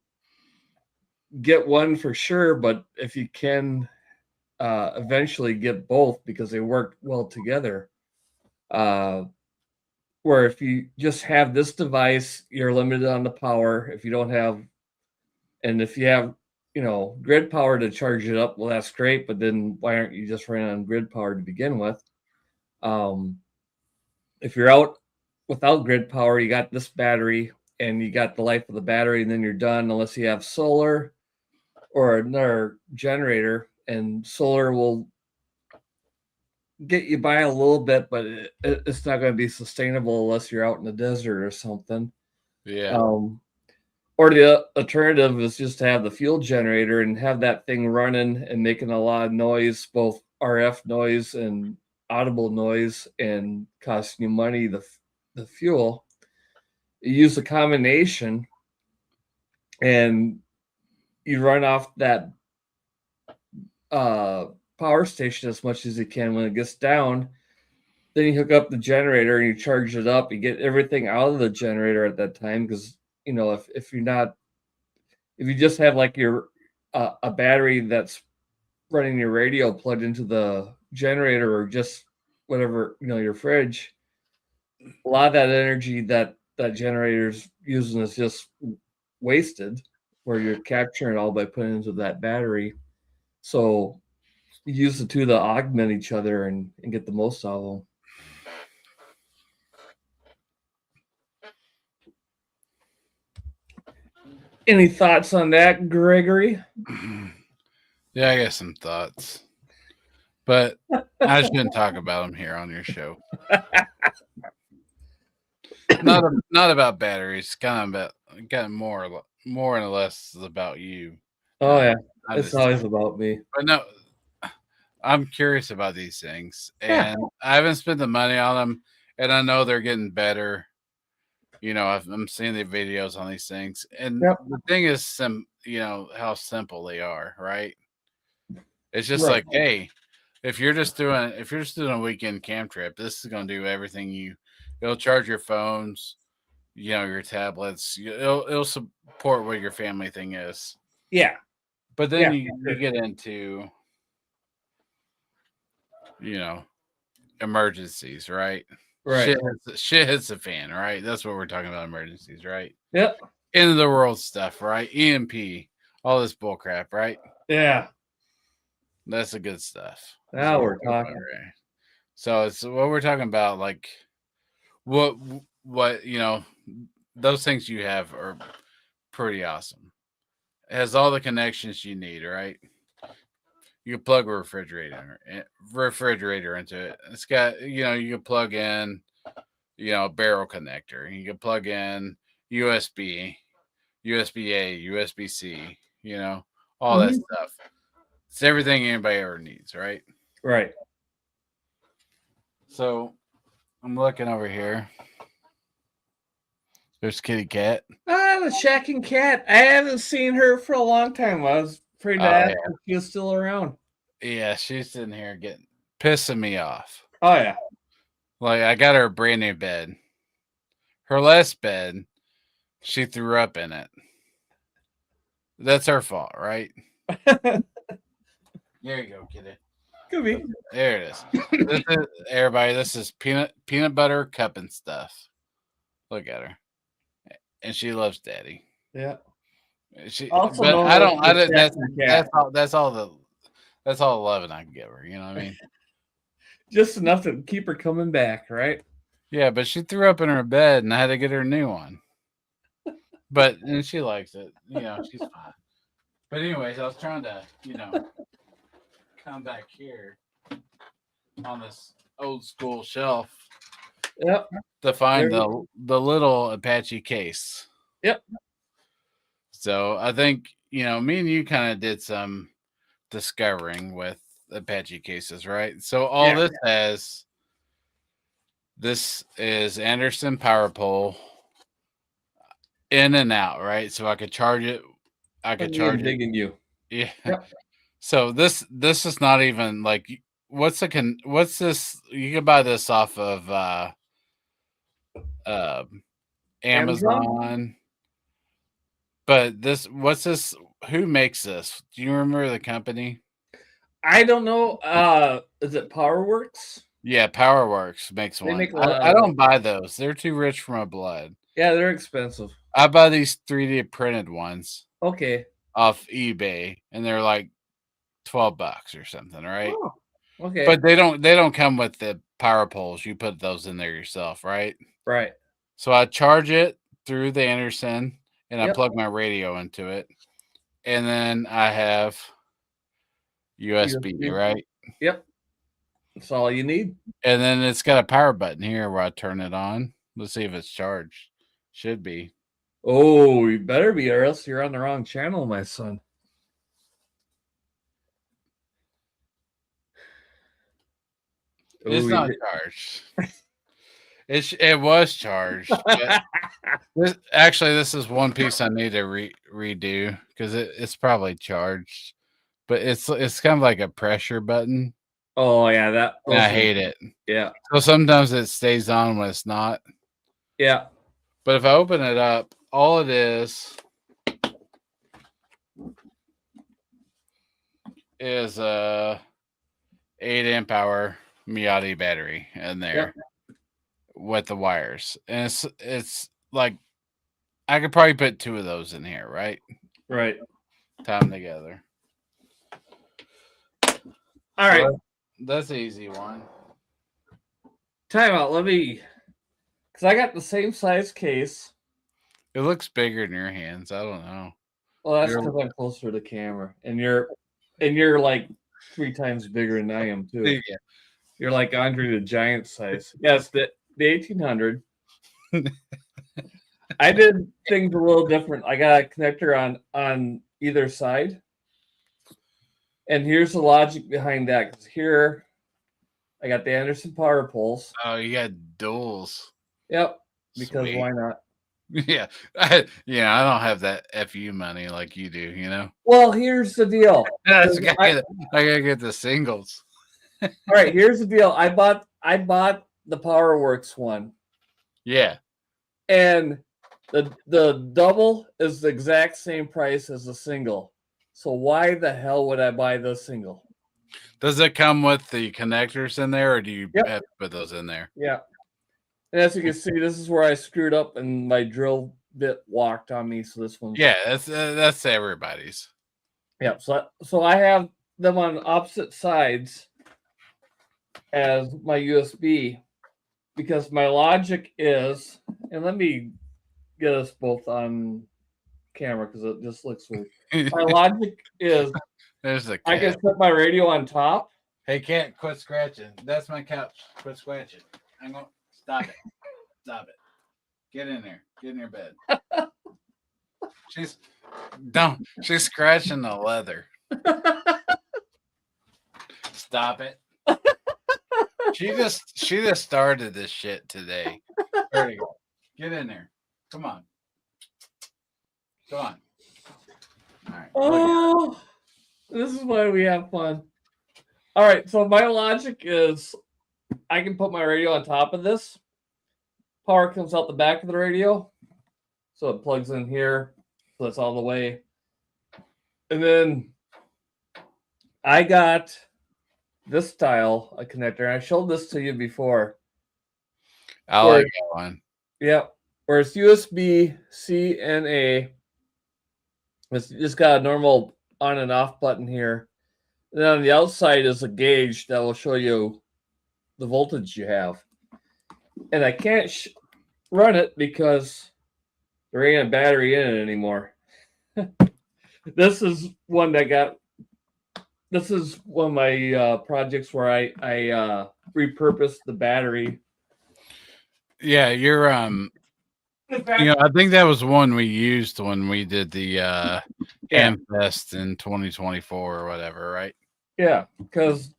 get one for sure, but if you can eventually get both because they work well together. Where if you just have this device, you're limited on the power. If you don't have, and if you have, grid power to charge it up, well, that's great. But then why aren't you just running on grid power to begin with? If you're out without grid power, you got this battery and you got the life of the battery, and then you're done unless you have solar or another generator. And solar will get you by a little bit, but it's not going to be sustainable unless you're out in the desert or something. Yeah. Or the alternative is just to have the fuel generator and have that thing running and making a lot of noise, both RF noise and audible noise, and costing you money, the fuel. You use a combination and you run off that power station as much as you can. When it gets down, then you hook up the generator and you charge it up. You get everything out of the generator at that time, because if you just have like your a battery that's running your radio plugged into the generator or just whatever, your fridge, a lot of that energy that generator's using is just wasted, where you're capturing it all by putting it into that battery. So you use the two to augment each other and get the most out of them. Any thoughts on that, Gregory? Yeah, I got some thoughts, but I shouldn't talk about them here on your show. Not about batteries. Kind of more and less about you. Oh yeah, it's always about me. But no, I'm curious about these things, and I haven't spent the money on them, and I know they're getting better. I'm seeing the videos on these things, and the thing is, how simple they are, right? It's just like, hey, if you're just doing a weekend camp trip, this is going to do everything. It'll charge your phones, your tablets. It'll support what your family thing is. Yeah. But then you get into, emergencies, right? Right. Shit hits the fan, right? That's what we're talking about, emergencies, right? Yep. End of the world stuff, right? EMP, all this bull crap, right? Yeah. That's the good stuff. Now we're talking. Right? So it's what we're talking about, like what those things you have are pretty awesome. It has all the connections you need, right? You can plug a refrigerator into it. It's got, you can plug in, a barrel connector. You can plug in USB, USB-A, USB-C, all that stuff. It's everything anybody ever needs, right? Right. So I'm looking over here. There's Kitty Cat. The Shacking Cat. I haven't seen her for a long time. I was afraid to ask if she was still around. Yeah, she's sitting here pissing me off. Oh, yeah. Like, I got her a brand new bed. Her last bed, she threw up in it. That's her fault, right? There you go, kitty. Could be. There it is. Everybody, this is peanut butter cup and stuff. Look at her. And she loves daddy. Yeah. That's all the loving I can give her, you know what I mean? Just enough to keep her coming back, right? Yeah, but she threw up in her bed and I had to get her a new one. And she likes it. She's fine. But anyways, I was trying to, come back here on this old school shelf. Yep. To find the little Apache case. Yep. So I think, me and you kind of did some discovering with Apache cases, right? So all this is Anderson power pole in and out, right? So I could charge it. I could charge it. Digging you. Yeah. Yep. So this is not even like, what's this? You can buy this off of Amazon. But what's this? Who makes this? Do you remember the company? I don't know. Is it PowerWorks? Yeah, PowerWorks makes one. I don't buy those. They're too rich for my blood. Yeah, they're expensive. I buy these 3D printed ones. Okay. Off eBay, and they're like $12 or something, right? Oh, okay. But they don't come with the power poles. You put those in there yourself, right? Right. So I charge it through the Anderson, and I plug my radio into it, and then I have USB, right? Yep. That's all you need. And then it's got a power button here where I turn it on. Let's see if it's charged. Should be. Oh, you better be, or else you're on the wrong channel, my son. It's not charged. It was charged. This is one piece I need to redo because it's probably charged, but it's kind of like a pressure button. Oh yeah, I hate it. Yeah. So sometimes it stays on when it's not. Yeah. But if I open it up, all it is is a 8 amp hour Miata battery in there with the wires, and it's like I could probably put 2 of those in here, right? Right. Tie them together. All right. That's an easy one. Time out. Let me, because I got the same size case. It looks bigger in your hands. I don't know. Well, that's because I'm closer to the camera, and you're like 3 times bigger than I am too. Yeah. You're like Andre the Giant size. Yes, the 1800. I did things a little different. I got a connector on either side, and here's the logic behind that. Because here, I got the Anderson power poles. Oh, you got duals. Yep. Because why not? Yeah. I don't have that FU money like you do, you know? Well, here's the deal. I gotta get the singles. All right, here's the deal. I bought the PowerWorks one. Yeah. And the double is the exact same price as the single. So why the hell would I buy the single? Does it come with the connectors in there, or do you have to put those in there? Yeah. And as you can see, this is where I screwed up and my drill bit walked on me. So this one. Yeah, that's everybody's. Yeah. So I have them on opposite sides as my USB because my logic is, and let me get us both on camera because it just looks weird. My logic is there's the cat. I can put my radio on top. Hey, cat, quit scratching. That's my couch. Quit scratching. I'm going to stop it. Stop it. Get in there. Get in your bed. She's scratching the leather. Stop it. She just started this shit today. There you go. Get in there. Come on. Come on. All right. Oh, this is why we have fun. All right, so my logic is I can put my radio on top of this. Power comes out the back of the radio. So it plugs in here. So that's all the way. And then I got this style of connector. I showed this to you before. I like that one. Yeah. Where it's USB-C and A. It's just got a normal on and off button here. And then on the outside is a gauge that will show you the voltage you have. And I can't run it because there ain't a battery in it anymore. This is one of my projects where I repurposed the battery. Yeah, you're I think that was one we used when we did the Amfest in 2024 or whatever, right? Yeah, because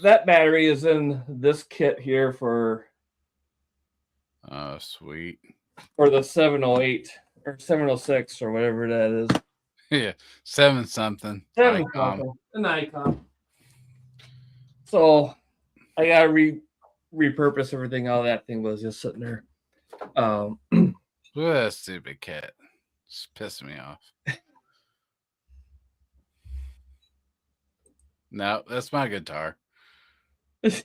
that battery is in this kit here for sweet. For the 708 or 706 or whatever that is. Yeah, 7 something. An icon. So I gotta repurpose everything. All that thing was just sitting there. Look at that stupid cat. It's pissing me off. No, that's my guitar. The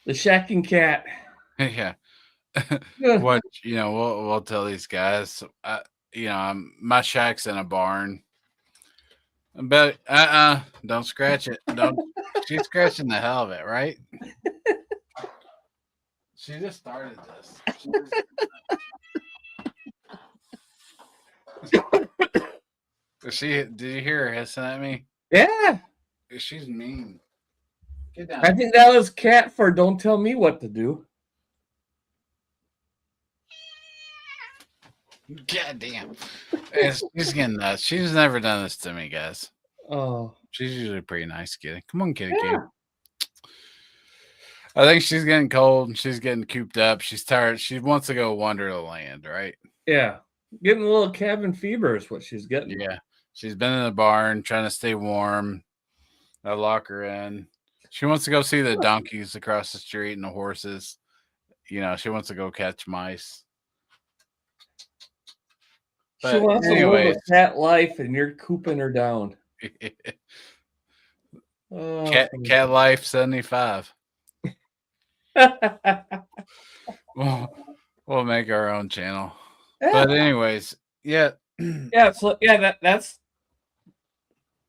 shacking cat. Yeah. What we'll tell these guys. My shack's in a barn. But don't scratch it. Don't. She's scratching the hell of it, right? She just started this. Did you hear her hissing at me? Yeah. She's mean. Get down. I think that was cat for don't tell me what to do. God damn. She's getting nuts. She's never done this to me, guys. Oh. She's usually a pretty nice kitty. Come on, kitty. I think she's getting cold and she's getting cooped up. She's tired. She wants to go wander the land, right? Yeah. Getting a little cabin fever is what she's getting. Yeah. She's been in the barn trying to stay warm. I lock her in. She wants to go see the donkeys across the street and the horses. She wants to go catch mice. She wants to live a cat life, and you're cooping her down. Cat life 75. We'll make our own channel. Yeah. But anyways, yeah. Yeah, so yeah, that's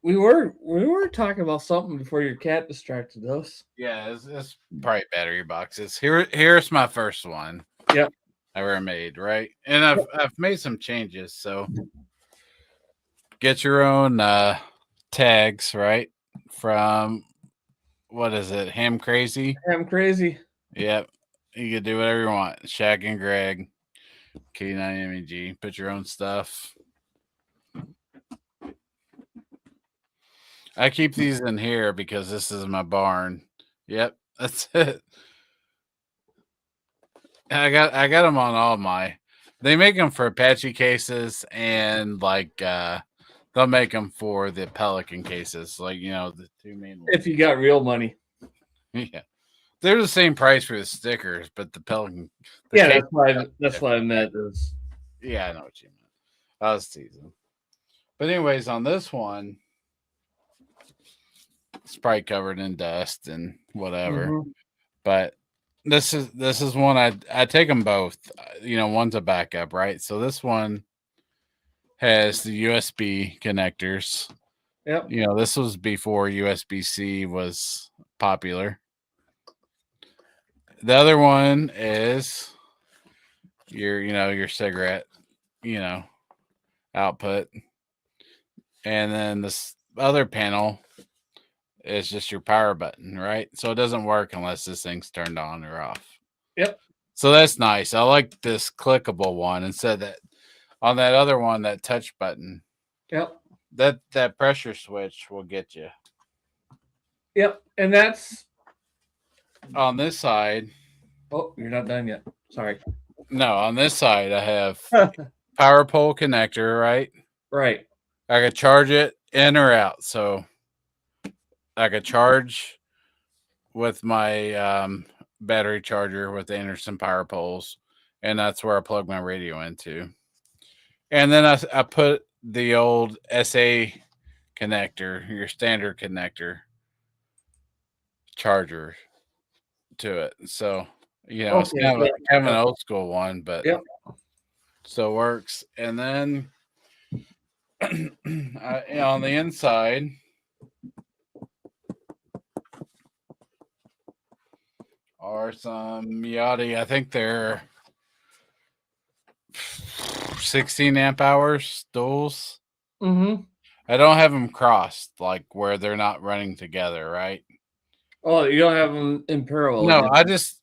we were talking about something before your cat distracted us. Yeah, it's probably battery boxes. Here's my first one. Yep. I ever made, right? And I've made some changes, so get your own tags, right? From what is it? Ham Crazy? Ham Crazy. Yep. You can do whatever you want. Shaq and Greg, K9MEG, put your own stuff. I keep these in here because this is my barn. Yep, that's it. I got them on all my. They make them for Apache cases and like they'll make them for the Pelican cases, like the two main ones. If you got real money. Yeah. They're the same price for the stickers, but the Pelican. That's why I meant is. Yeah, I know what you meant. I was teasing. But anyways, on this one, it's probably covered in dust and whatever. Mm-hmm. But this is one I take them both. One's a backup, right? So this one has the USB connectors. Yep. This was before USB-C was popular. The other one is your cigarette, output. And then this other panel is just your power button, right? So it doesn't work unless this thing's turned on or off. Yep. So that's nice. I like this clickable one instead that on that other one, that touch button. Yep. That pressure switch will get you. Yep. And that's on this side. Oh, you're not done yet. Sorry. No, on this side I have power pole connector, right? Right. I could charge it in or out. So I could charge with my battery charger with the Anderson power poles, and that's where I plug my radio into. And then I put the old SA connector, your standard connector charger to it. So, it's kind of an old school one, but still works. And then on the inside, are some Yachty. I think they're 16 amp hours duals. Mm-hmm. I don't have them crossed, like where they're not running together, right? Oh, you don't have them in parallel? No, I just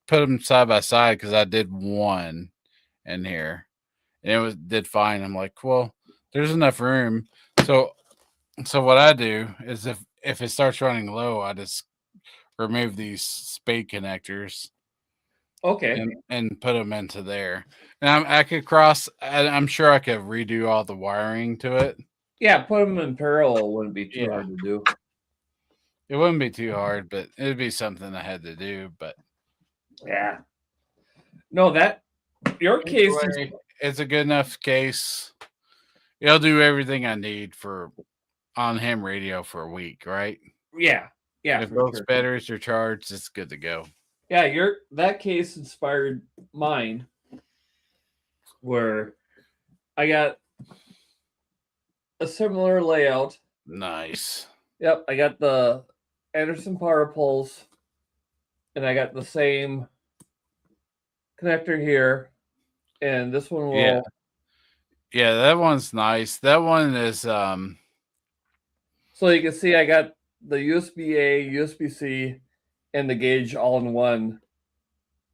put them side by side because I did one in here, and it did fine. I'm like, well, there's enough room. So what I do is if it starts running low, I just remove these spade connectors. Okay. And put them into there. And I could cross. I'm sure I could redo all the wiring to it. Yeah, put them in parallel wouldn't be too hard to do. It wouldn't be too hard, but it'd be something I had to do. But yeah, no, your case it's a good enough case. It'll do everything I need for on ham radio for a week, right? Yeah. If those batteries are charged, it's good to go. Yeah, that case inspired mine, where I got a similar layout. Nice. Yep, I got the Anderson power poles, and I got the same connector here, and this one will. Yeah, that one's nice. That one is So you can see I got the USB-A, USB-C, and the gauge all in one,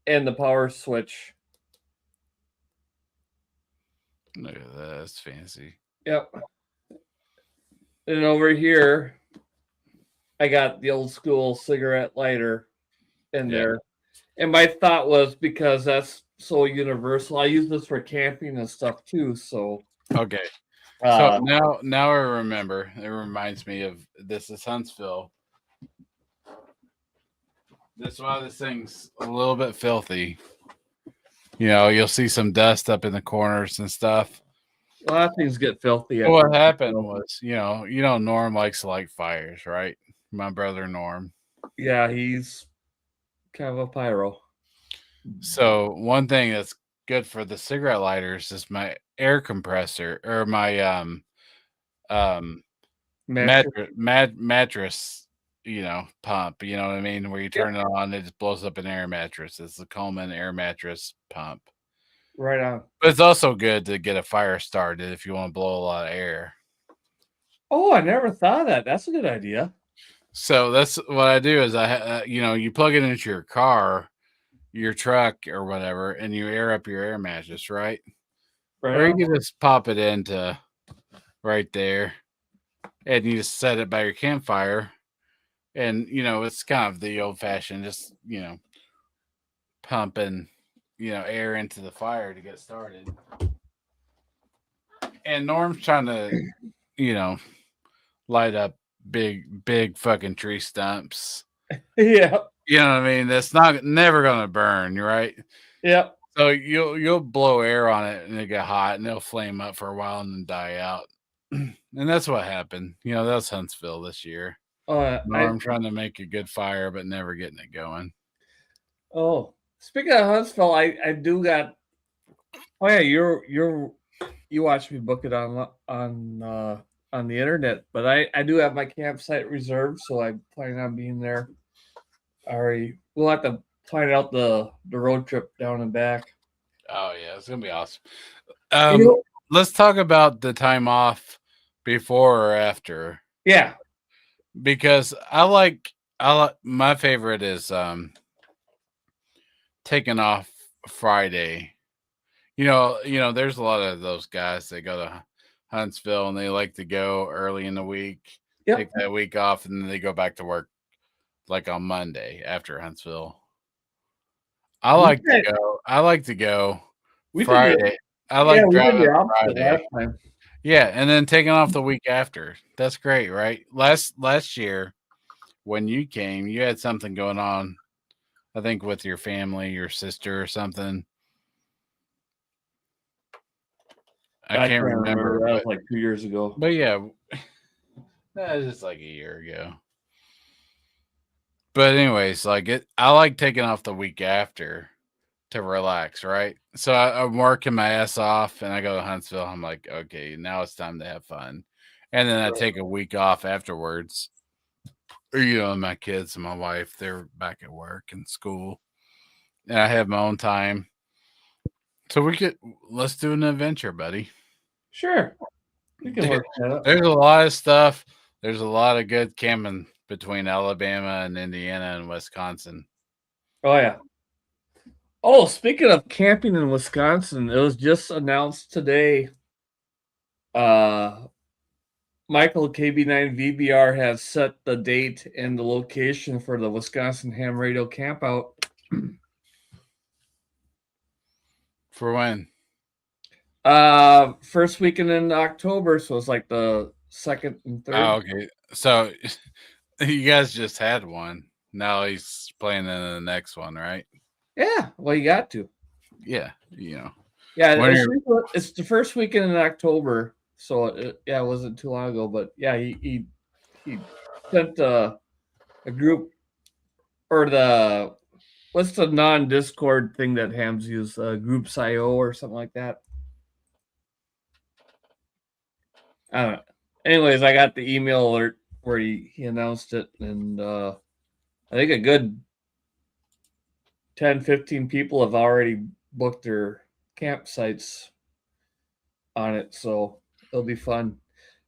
and the power switch. Look at that. That's fancy. Yep. And over here, I got the old school cigarette lighter in there. And my thought was, because that's so universal, I use this for camping and stuff too. So okay. So now I remember. It reminds me of this is Huntsville. That's why this thing's a little bit filthy. You'll see some dust up in the corners and stuff. A lot of things get filthy. Well, what happened was, Norm likes to light fires, right? My brother Norm. Yeah, he's kind of a pyro. So one thing that's good for the cigarette lighters is my air compressor or my mattress, pump. You know what I mean? Where you turn it on, it just blows up an air mattress. It's the Coleman air mattress pump. Right on. But it's also good to get a fire started if you want to blow a lot of air. Oh, I never thought of that. That's a good idea. So that's what I do is you plug it into your car, your truck or whatever, and you air up your air mattress, right? Or you can just pop it into right there and you just set it by your campfire. And, it's kind of the old fashioned, just, pumping, air into the fire to get started. And Norm's trying to, light up big fucking tree stumps. Yeah. You know what I mean? That's never gonna burn, right? Yeah. So you'll blow air on it and it'll get hot and it'll flame up for a while and then die out. And that's what happened. That's Huntsville this year. I'm trying to make a good fire, but never getting it going. Oh, speaking of Huntsville, I do got. Oh yeah, you watched me book it on the internet, but I do have my campsite reserved, so I plan on being there. We'll have to find out the road trip down and back. Oh yeah, it's gonna be awesome. Let's talk about the time off before or after. Yeah, because I like my favorite is taking off Friday. There's a lot of those guys that go to Huntsville and they like to go early in the week, take that week off, and then they go back to work like on Monday after Huntsville. I like to go Friday. I like driving Friday. Yeah, and then taking off the week after. That's great, right? Last year when you came, you had something going on, I think with your family, your sister or something. I can't remember. That was like 2 years ago. But yeah, that was just like a year ago. But anyways, I like taking off the week after to relax, right? So I'm working my ass off and I go to Huntsville. I'm like, okay, now it's time to have fun. And then I take a week off afterwards. Or, my kids and my wife, they're back at work and school. And I have my own time. So let's do an adventure, buddy. Sure. We can work that up. There's a lot of stuff. There's a lot of good camping between Alabama and Indiana and Wisconsin. Oh, yeah. Oh, speaking of camping in Wisconsin, it was just announced today. Michael KB9VBR has set the date and the location for the Wisconsin Ham Radio Campout. For when? First weekend in October, so it's like the second and third. Oh, okay. So you guys just had one. Now he's playing in the next one, right? Yeah, well, you got to. Yeah, Yeah, it's the first weekend in October, so it wasn't too long ago. But yeah, he sent a group or what's the non-Discord thing that hams use? Groups.io or something like that. I don't know. Anyways, I got the email alert where he announced it, and I think a good 10, 15 people have already booked their campsites on it, so it'll be fun.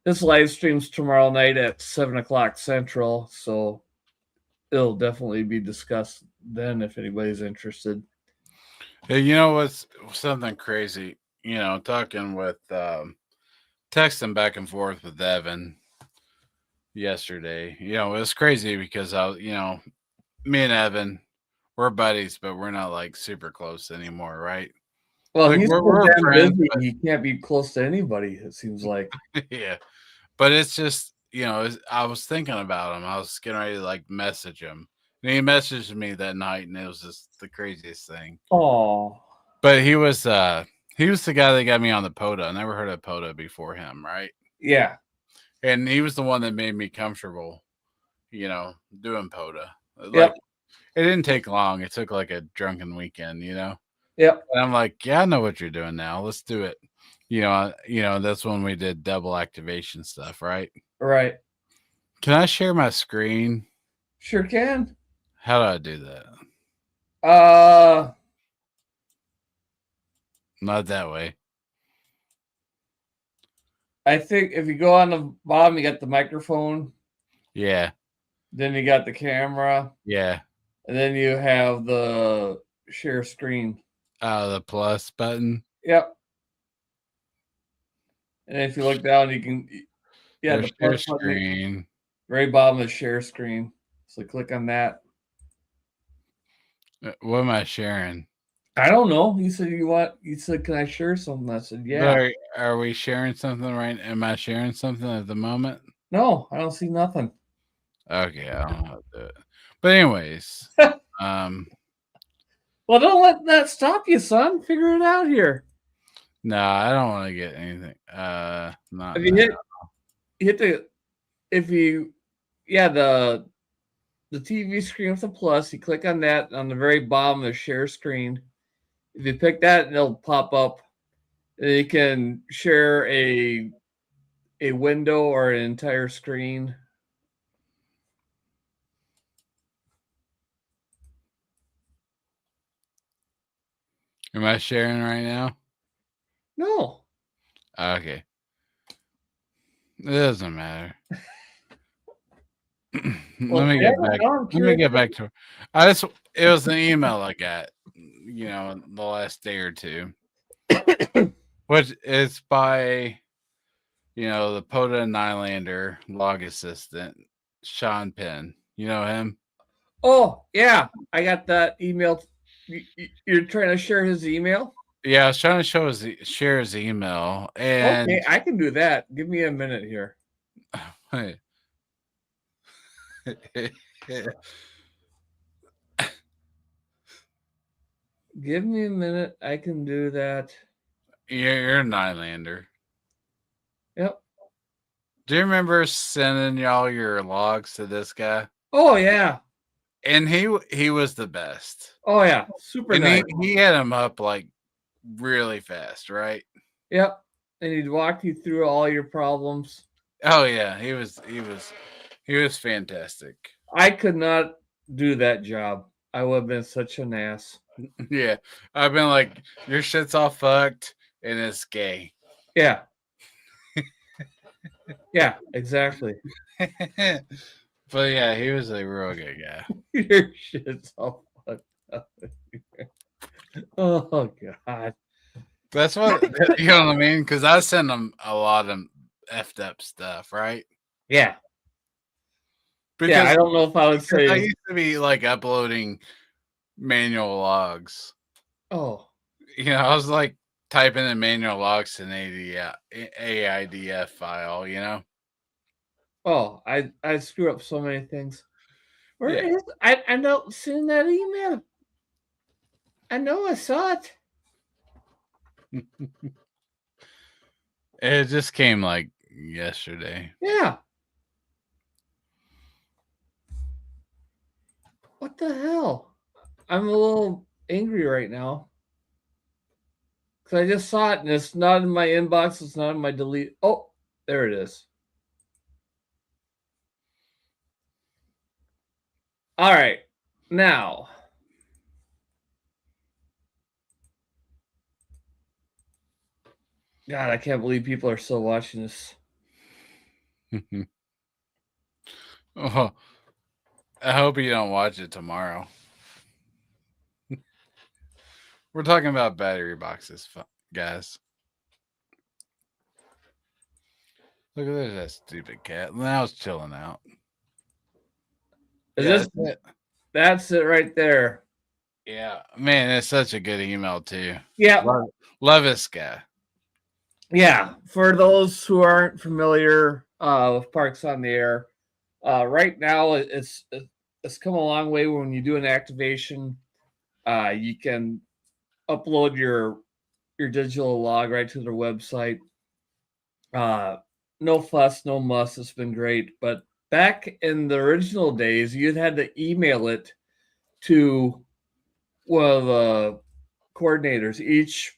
This live stream's tomorrow night at 7 o'clock Central, so it'll definitely be discussed then if anybody's interested. Hey, you know what's something crazy? Talking with texting back and forth with Evan yesterday. It was crazy because me and Evan, we're buddies, but we're not like super close anymore, right? Well, he's we're friends, busy. But he can't be close to anybody, it seems like. Yeah. But it's just, I was thinking about him. I was getting ready to message him. And he messaged me that night and it was just the craziest thing. Oh. But he was He was the guy that got me on the POTA. I never heard of POTA before him, right? Yeah. And he was the one that made me comfortable, doing POTA. Yep. It didn't take long. It took like a drunken weekend, Yep. And I'm like, yeah, I know what you're doing now. Let's do it. That's when we did double activation stuff, right? Right. Can I share my screen? Sure can. How do I do that? Not that way. I think if you go on the bottom, you got the microphone. Yeah. Then you got the camera. Yeah. And then you have the share screen. The plus button. Yep. And if you look down, you can, the share screen. Very bottom of the share screen. So click on that. What am I sharing? I don't know. You said, can I share something? I said, yeah. Are we sharing something right? Am I sharing something at the moment? No, I don't see nothing. Okay, I don't know how to do it. But anyways, well, don't let that stop you, son. Figure it out here. No, I don't want to get anything. Not if you the TV screen with the plus, you click on that on the very bottom of the share screen. If you pick that, it'll pop up. And you can share a window or an entire screen. Am I sharing right now? No. Okay. It doesn't matter. Let me get back. Let me get back to it. It was an email I got, the last day or two. Which is by, the POTA Nylander log assistant, Sean Penn. You know him? Oh, yeah. I got that email. You're trying to share his email? Yeah, I was trying to share his email. And okay, I can do that. Give me a minute here. Give me a minute. I can do that. You're a Nylander. Yep. Do you remember sending y'all your logs to this guy? Oh, yeah. And he was the best. Oh, yeah. Super nice. He had him up like really fast, right? Yep. And he'd walk you through all your problems. Oh yeah, he was fantastic. I could not do that job. I would have been such an ass. Yeah. I've been like, your shit's all fucked and it's gay. Yeah. yeah, exactly. But yeah, he was a real good guy. Your shit's all fucked up. Oh God. That's what you know what I mean? Because I send them a lot of effed up stuff, right? Yeah. Because I don't know if I would say I used to be like uploading manual logs. Oh. I was like typing in manual logs to an AIDF file, Oh, I screw up so many things. Where is I don't see that email. I know I saw it. It just came like yesterday. Yeah. What the hell? I'm a little angry right now. Because I just saw it and it's not in my inbox. It's not in my delete. Oh, there it is. All right. Now. God, I can't believe people are still watching this. Oh, I hope you don't watch it tomorrow. We're talking about battery boxes, guys. Look at that stupid cat. Now it's chilling out. That's it right there. Yeah, man, it's such a good email too. Yeah, love this guy. Yeah, for those who aren't familiar with Parks on the Air, right now it's come a long way. When you do an activation, you can upload your your digital log right to their website. No fuss, no muss. It's been great. But back in the original days, you'd had to email it to one of the coordinators, each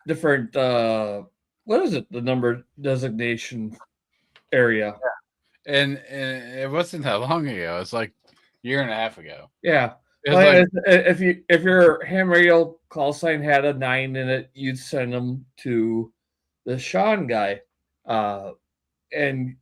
different what is it, the number designation area. And it wasn't that long ago. It's like a year and a half ago. Yeah. Like, if your ham radio call sign had a 9 in it, you'd send them to the Sean guy. And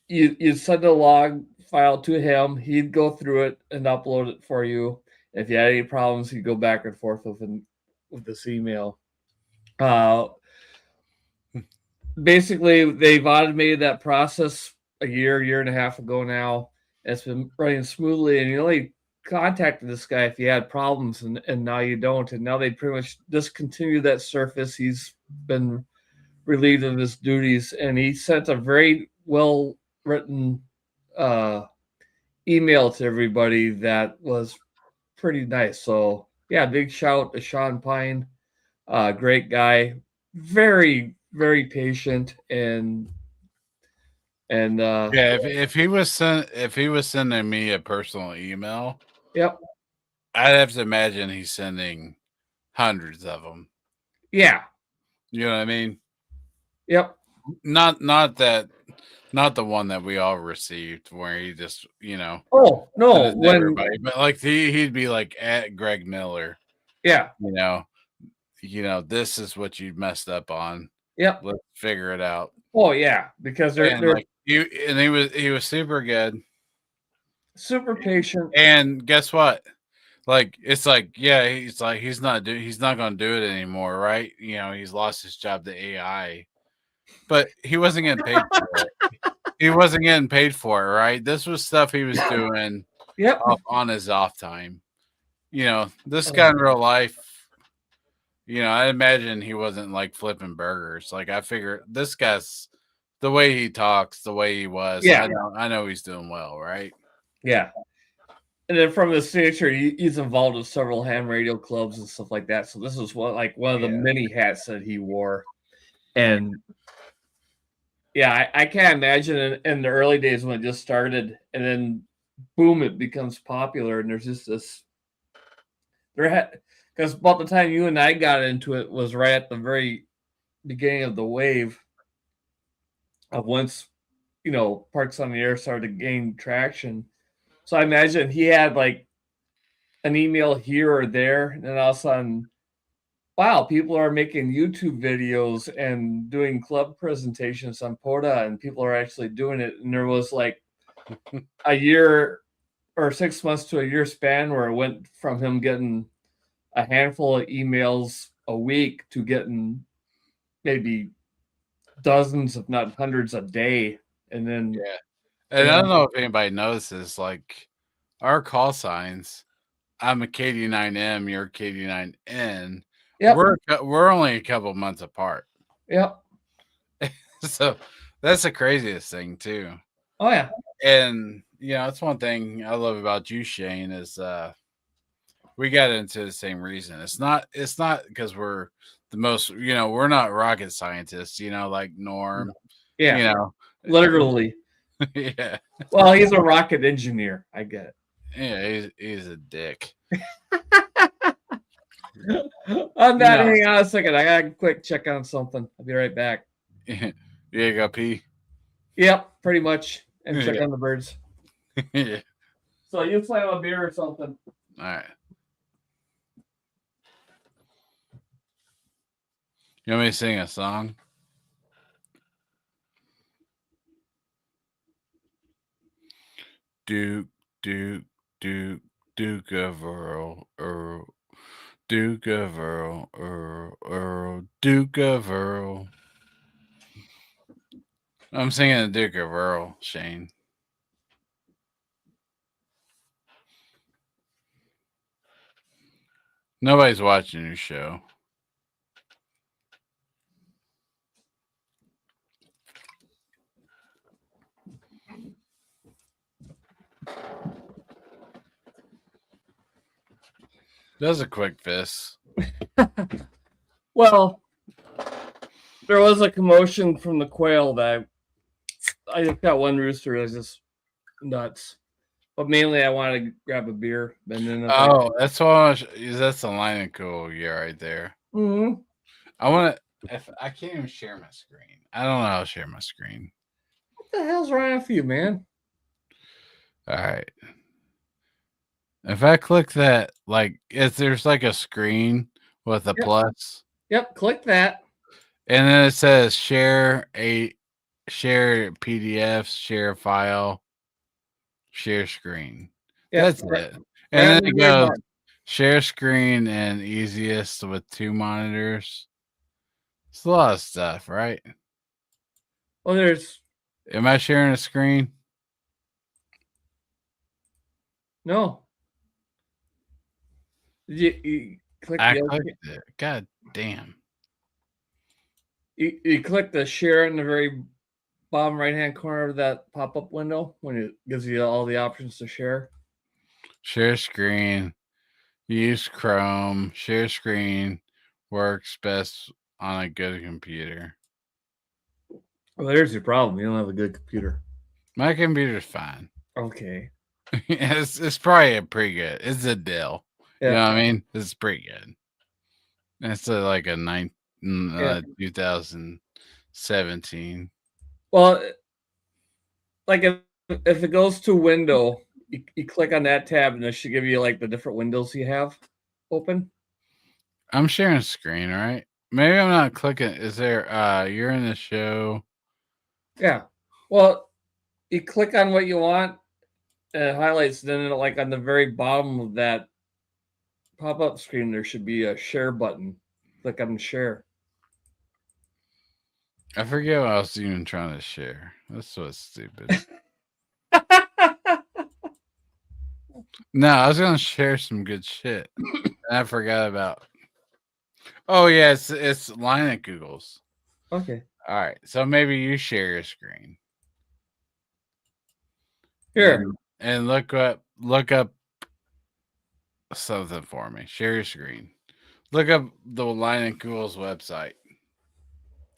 you'd send a log file to him. He'd go through it and upload it for you. If you had any problems, he'd go back and forth with this email. Basically, they've automated that process a year and a half ago now. It's been running smoothly, and you only contacted this guy if you had problems, and now you don't. And now they pretty much discontinued that service. He's been relieved of his duties, and he sent a very well written email to everybody that was pretty nice. So yeah, big shout to Sean Pine, great guy, very very patient, and yeah, if he was sending me a personal email, yep, I'd have to imagine he's sending hundreds of them. Yeah, you know what I mean. Yep. Not the one that we all received, where he just Oh no, when everybody, but like he'd be like at Greg Miller. Yeah. This is what you messed up on. Yep. Let's figure it out. Oh yeah, because they're like he was super good, super patient. And guess what? Like it's like, yeah, he's not gonna do it anymore, right? He's lost his job to AI. But he wasn't getting paid for it. He wasn't getting paid for it, right? This was stuff he was doing on his off time. This guy in real life, I imagine he wasn't like flipping burgers. Like I figure this guy's, the way he talks, the way he was, I know he's doing well, right? Yeah. And then from the signature, he's involved with several ham radio clubs and stuff like that. So this is one of the many hats that he wore. And yeah, I can't imagine in the early days when it just started, and then boom, it becomes popular, and there's just this. Because about the time you and I got into it was right at the very beginning of the wave of once, Parks on the Air started to gain traction. So I imagine he had like an email here or there, and then all of a sudden, wow, people are making YouTube videos and doing club presentations on POTA, and people are actually doing it. And there was like a year or 6 months to a year span where it went from him getting a handful of emails a week to getting maybe dozens, if not hundreds, a day. And then, and I don't know if anybody notices, like our call signs. I'm a KD9M, you're a KD9N. Yep. We're only a couple months apart. Yep. So that's the craziest thing too. Oh yeah. And that's one thing I love about you, Shane, is we got into the same reason. It's not because we're the most, we're not rocket scientists, like Norm. Yeah. Literally. Yeah. Well, he's a rocket engineer. I get it. Yeah, he's a dick. I'm not. Hang on a second. I gotta quick check on something. I'll be right back. You got pee? Yep, pretty much. And check on the birds. Yeah. So you slam a beer or something. All right. You want me to sing a song? Duke of Earl, Duke of Earl, Duke of Earl. I'm singing the Duke of Earl, Shane. Nobody's watching your show. Does a quick fist. Well, there was a commotion from the quail that I just got one rooster is just nuts. But mainly I want to grab a beer. And then that's why that's a line of cool gear right there. Mm-hmm. I want to. If I can't even share my screen, I don't know how to share my screen. What the hell's wrong with you, man? All right. If I click that, like, if there's like a screen with a plus. Yep, click that. And then it says share PDFs, share file, share screen. Yep, That's it. And then it goes share screen and easiest with 2 monitors. It's a lot of stuff, right? Well, there's. Am I sharing a screen? No. You click I clicked it. God damn. You click the share in the very bottom right-hand corner of that pop-up window when it gives you all the options to share. Share screen. Use Chrome. Share screen works best on a good computer. Well, there's your problem. You don't have a good computer. My computer's fine. Okay. it's probably pretty good. It's a Dell. Yeah. You know what I mean? It's pretty good. It's like a 2017. Well, like if it goes to window, you click on that tab and it should give you like the different windows you have open. I'm sharing a screen, right? Maybe I'm not clicking. Is there you're in the show? Yeah. Well, you click on what you want and it highlights, then like on the very bottom of that pop-up screen there should be a share button. Click on share. I forget what I was even trying to share. That's so stupid. No, I was gonna share some good shit. And I forgot about. Oh yeah, it's line at Google's. Okay. All right, so maybe you share your screen. Here. And look up something for me. Share your screen. Look up the Line and Cool's website.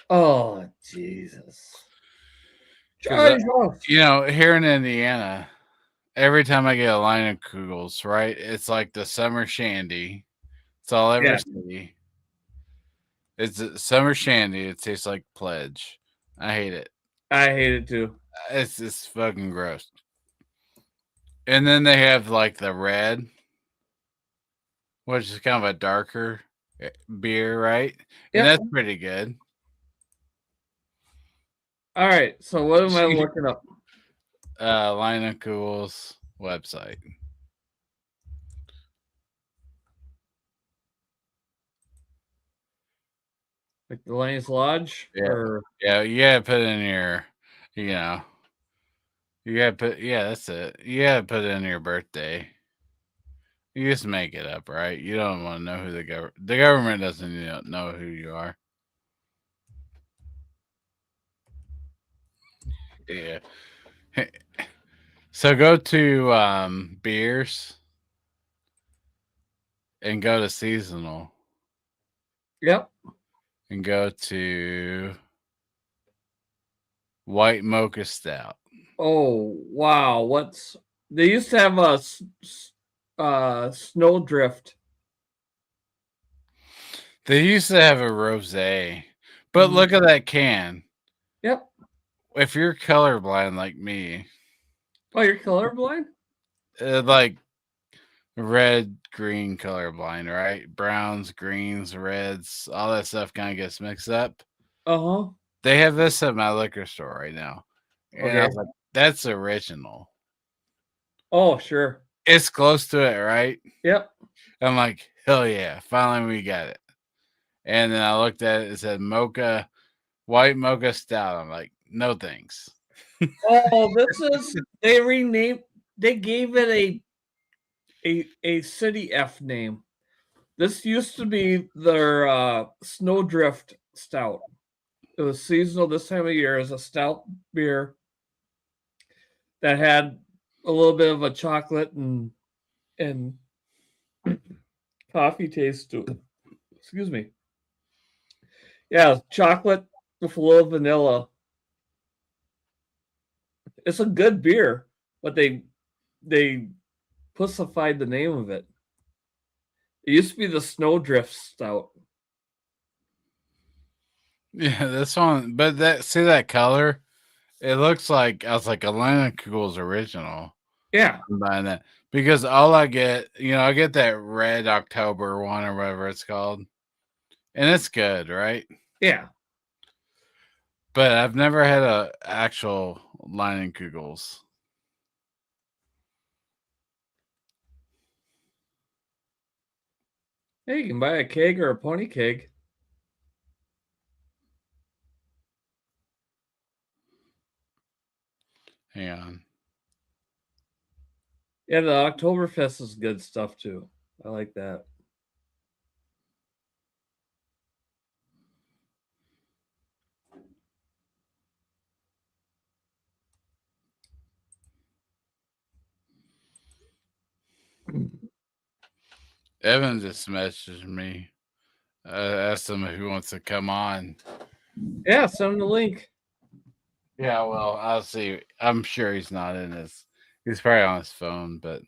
Oh Jesus! You know, here in Indiana, every time I get a Line and Cool's, right, it's like the summer shandy. It's all I ever see. It's a summer shandy. It tastes like Pledge. I hate it. I hate it too. It's fucking gross. And then they have like the red, which is kind of a darker beer, right? And that's pretty good. All right. So what am I looking up? Line of Cool's website. Like the Lions Lodge? Yeah. Or... Yeah, you gotta put in your, you know, you gotta put, yeah, that's it. You gotta put in your birthday. You just make it up, right? You don't want to know who the government doesn't know who you are. Yeah. So go to beers and go to seasonal. Yep. And go to white mocha stout. Oh wow! They used to have a snowdrift. They used to have a rosé, but look at that can. Yep. If you're colorblind like me, oh, you're colorblind? Like red, green colorblind, right? Browns, greens, reds, all that stuff kind of gets mixed up. Uh-huh. They have this at my liquor store right now. And I was like, that's original. Oh, sure. It's close to it, right? Yep. I'm like, hell yeah, finally we got it. And then I looked at it, it said mocha, white mocha stout. I'm like, no thanks. Oh, they gave it a city F name. This used to be their snowdrift stout. It was seasonal this time of year as a stout beer that had a little bit of a chocolate and coffee taste to it. Excuse me. Yeah, chocolate with a little vanilla. It's a good beer, but they pussified the name of it. It used to be the Snowdrift Stout. Yeah, this one, but that color, it looks like I was like Atlantic Cool's original. Yeah, I'm buying that because all I get, I get that Red October one or whatever it's called, and it's good, right? yeah. But I've never had a actual Leinenkugels. Hey, you can buy a keg or a pony keg. Hang on. Yeah, the Oktoberfest is good stuff too. I like that. Evan just messaged me. Asked him if he wants to come on. Yeah, send him the link. Yeah, well, I'll see. I'm sure he's not in his. He's probably on his phone, but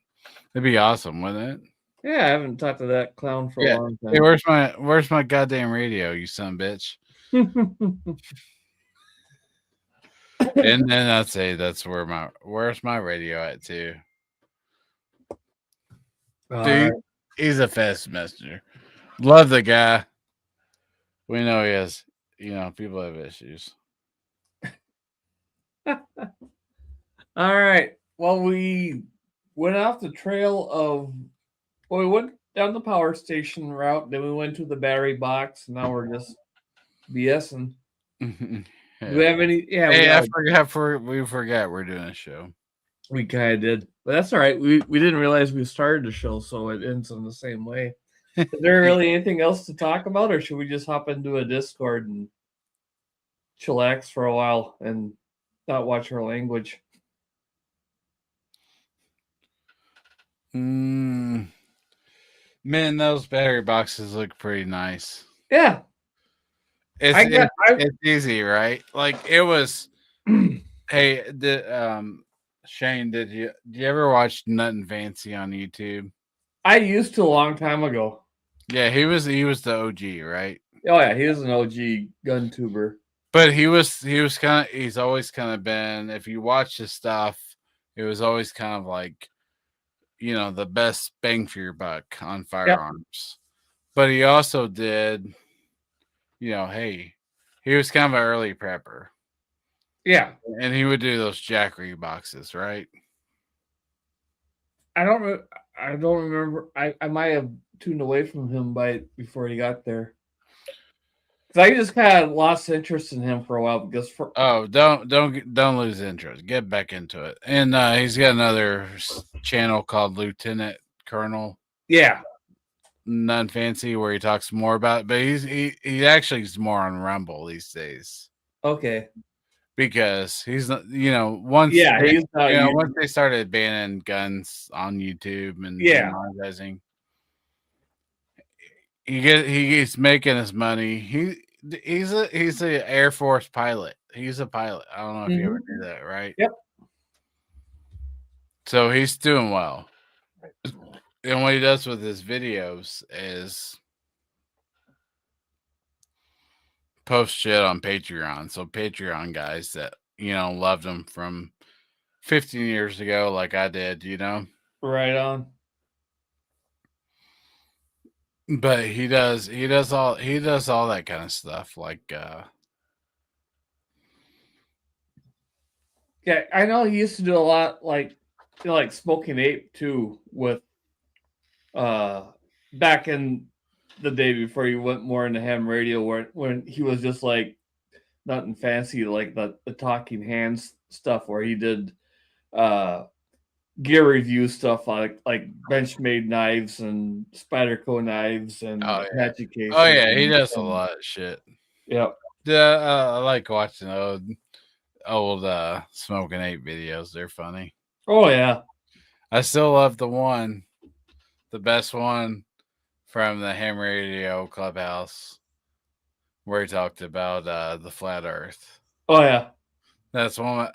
it'd be awesome, wouldn't it? Yeah, I haven't talked to that clown for a long time. Hey, where's my goddamn radio, you son of a bitch? And then I'd say that's where's my radio at too? Dude, he's a fast messenger. Love the guy. We know he has, people have issues. All right. Well, we went off the trail of. Well, we went down the power station route, then we went to the battery box, and now we're just BSing. Yeah. Do we have any? Yeah. Hey, we forgot we're doing a show. We kind of did, but that's all right. We didn't realize we started the show, so it ends in the same way. Is there really anything else to talk about, or should we just hop into a Discord and chillax for a while and not watch our language? Man, those battery boxes look pretty nice. Yeah, it's easy, right? Like it was. Hey, Shane, did you ever watch Nothing Fancy on YouTube? I used to a long time ago. Yeah, he was the OG, right? Oh yeah, he was an OG gun tuber. But he's always kind of been, if you watch his stuff, it was always kind of like, the best bang for your buck on firearms. Yep. But he also did, hey, he was kind of an early prepper. Yeah. And he would do those Jackery boxes, right? I don't remember. I might have tuned away from him before he got there. Because I just kind of lost interest in him for a while because don't lose interest. Get back into it. And he's got another channel called Lieutenant Colonel. Yeah. Nothing Fancy, where he talks more about it, but he actually is more on Rumble these days. Okay. Because he's not, once once they started banning guns on YouTube and monetizing, he's making his money. He's an Air Force pilot. He's a pilot. I don't know if you ever knew that, right? Yep. So he's doing well. And what he does with his videos is post shit on Patreon. So Patreon guys that, loved him from 15 years ago, like I did, Right on. But he does all that kind of stuff. Like yeah, I know he used to do a lot like Smoking Ape too, with back in the day before he went more into ham radio, when he was just like Nothing Fancy, like the talking hands stuff, where he did gear review stuff like Benchmade knives and Spyderco knives and Apache cases. Oh yeah, he does a lot of shit. Yep. I like watching old Smoking Ape videos. They're funny. Oh yeah. I still love the best one from the Ham Radio Clubhouse where he talked about the flat Earth. Oh yeah, that's one.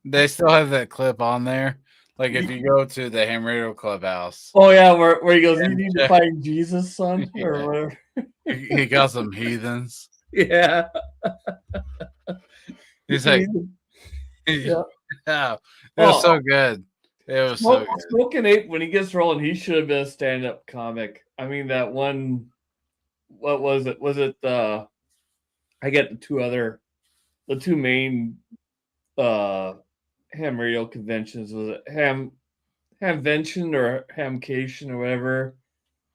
They still have that clip on there. Like if you go to the Ham Radio Clubhouse. Oh yeah, where he goes, you need to find Jesus, son, Yeah. or whatever. He calls them heathens. Yeah. He's like, yeah. It was so good. It was so good. Smoking Ape, when he gets rolling, he should have been a stand-up comic. I mean, that one, what was it? Was it I get the two main ham radio conventions. Was it Hamvention or Hamcation or whatever?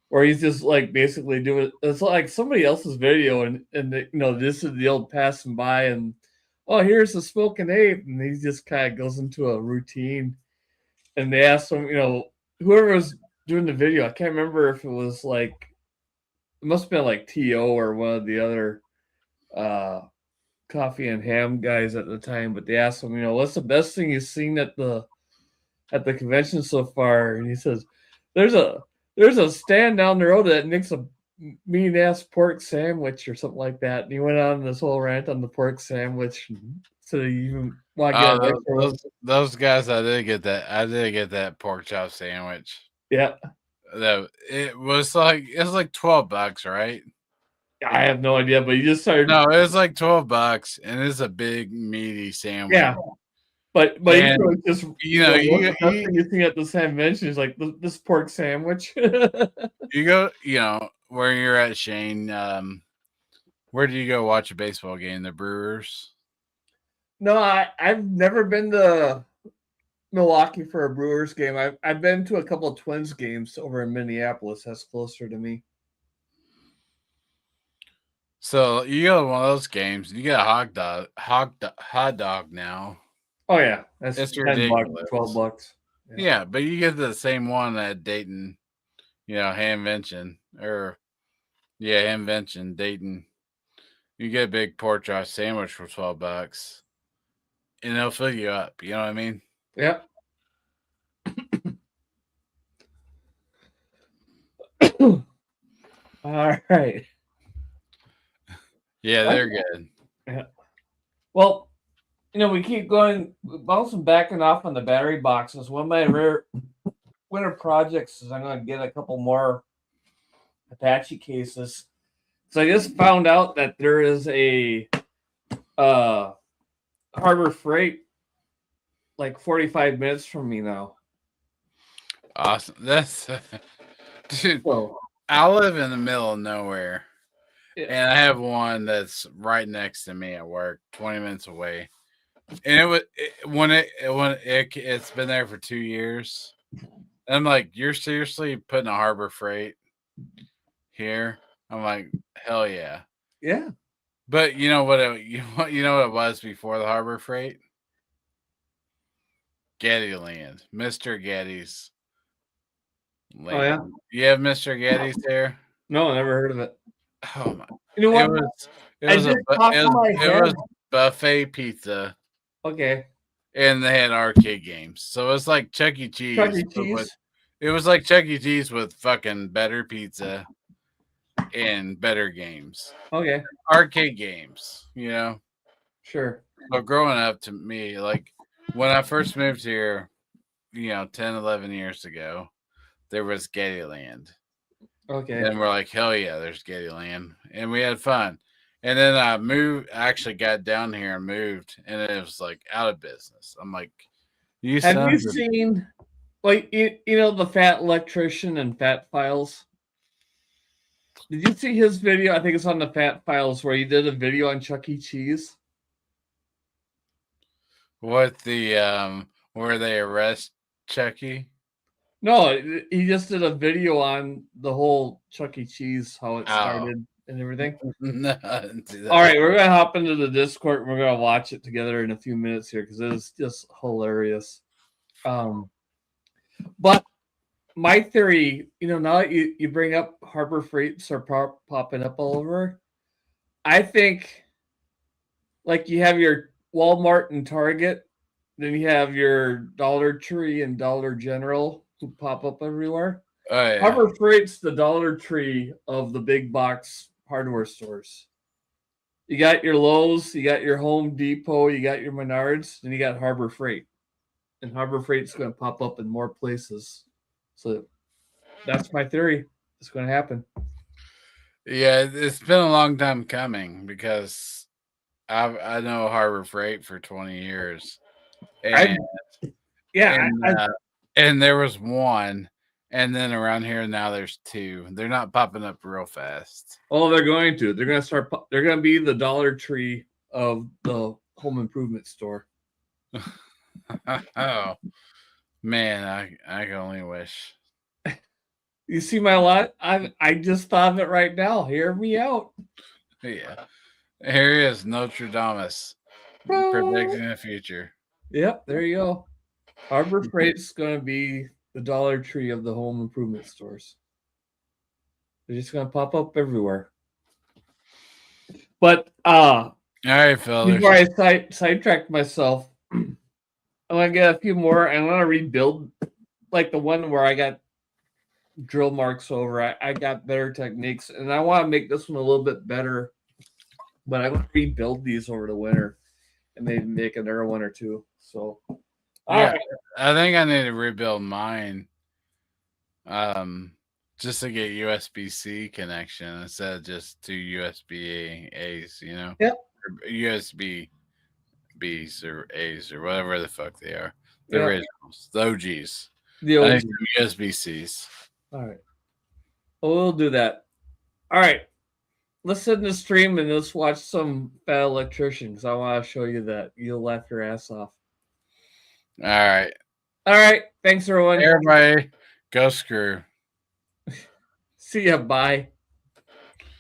Where he's just like basically doing it's like somebody else's video, and this is the old passing by, and oh, here's the Smoking Ape, and he just kind of goes into a routine. And they asked him, whoever was doing the video, I can't remember if it was like, it must have been like T.O. or one of the other coffee and ham guys at the time, but they asked him, what's the best thing you've seen at the convention so far? And he says, there's a stand down the road that makes a mean ass pork sandwich or something like that. And he went on this whole rant on the pork sandwich. So you even want to get those guys, I did get that pork chop sandwich. Yeah. It was like $12, right? I have no idea, but you just started. No, it was like $12, and it's a big meaty sandwich. Yeah, but and, just you think at the same mention is like this pork sandwich. You go, where you're at, Shane. Where do you go watch a baseball game? The Brewers. No, I've never been to Milwaukee for a Brewers game. I've been to a couple of Twins games over in Minneapolis. That's closer to me. So you go to one of those games, you get a hot dog now. Oh yeah, that's it's ridiculous. $12. Yeah, but you get the same one at Dayton, Hamvention Hamvention, Dayton. You get a big pork chop sandwich for $12, and they'll fill you up. You know what I mean? Yeah. All right. Yeah, they're good. Yeah. Well, we keep going, bouncing back and off on the battery boxes. One of my rare winter projects is I'm going to get a couple more Apache cases. So I just found out that there is a Harbor Freight like 45 minutes from me now. Awesome. That's dude. Well, I live in the middle of nowhere. Yeah. And I have one that's right next to me at work, 20 minutes away. And it's been there for 2 years. And I'm like, you're seriously putting a Harbor Freight here? I'm like, hell yeah. Yeah. But you know what it was before the Harbor Freight? Gettyland. Mr. Getty's land. Oh yeah. You have Mr. Getty's there? No, I never heard of it. Oh my! You know what? It was buffet pizza. Okay. And they had arcade games, so it's like Chuck E. Cheese. Chuck E. Cheese. It was like Chuck E. Cheese with fucking better pizza and better games. Okay. Arcade games, Sure. But growing up, to me, like when I first moved here, 10, 11 years ago, there was Gettyland. Okay. And we're like, hell yeah, there's Gettyland. And we had fun. And then I actually got down here and moved, and it was like out of business. I'm like, have you seen, like, the Fat Electrician and Fat Files? Did you see his video? I think it's on the Fat Files where he did a video on Chuck E. Cheese. What where they arrest Chucky? No, he just did a video on the whole Chuck E. Cheese, how it started and everything. No, all right, we're gonna hop into the Discord and we're gonna watch it together in a few minutes here because it is just hilarious. But my theory, now that you bring up Harbor Freight start popping up all over, I think like you have your Walmart and Target, then you have your Dollar Tree and Dollar General who pop up everywhere. Oh yeah. Harbor Freight's the Dollar Tree of the big box hardware stores. You got your Lowe's, you got your Home Depot, you got your Menards, and you got Harbor Freight. And Harbor Freight's going to pop up in more places. So that's my theory. It's going to happen. Yeah, it's been a long time coming because I know Harbor Freight for 20 years, and and there was one, and then around here now there's two. They're not popping up real fast. Oh, they're going to. They're going to start. They're going to be the Dollar Tree of the home improvement store. Oh man, I can only wish. You see my lot? I just thought of it right now. Hear me out. Yeah. Here he is, Notre Dame, predicting the future. Yep, there you go. Harbor Freight's going to be the Dollar Tree of the home improvement stores. They're just going to pop up everywhere. But all right, Phil. Before I sidetracked myself, I'm going to get a few more. I'm going to rebuild like the one where I got drill marks over. I got better techniques, and I want to make this one a little bit better. But I'm going to rebuild these over the winter and maybe make another one or two. So, yeah, right. I think I need to rebuild mine. Just to get USB-C connection instead of just two USB-A's, you know? Yep. Or USB-B's or A's or whatever the fuck they are. The originals. The OGs. The OGs. USB-C's. All right. Well, we'll do that. All right. Let's end the stream and let's watch some Fat Electrician because I want to show you that. You'll laugh your ass off. All right. All right. Thanks, everyone. Everybody, go screw. See ya. Bye.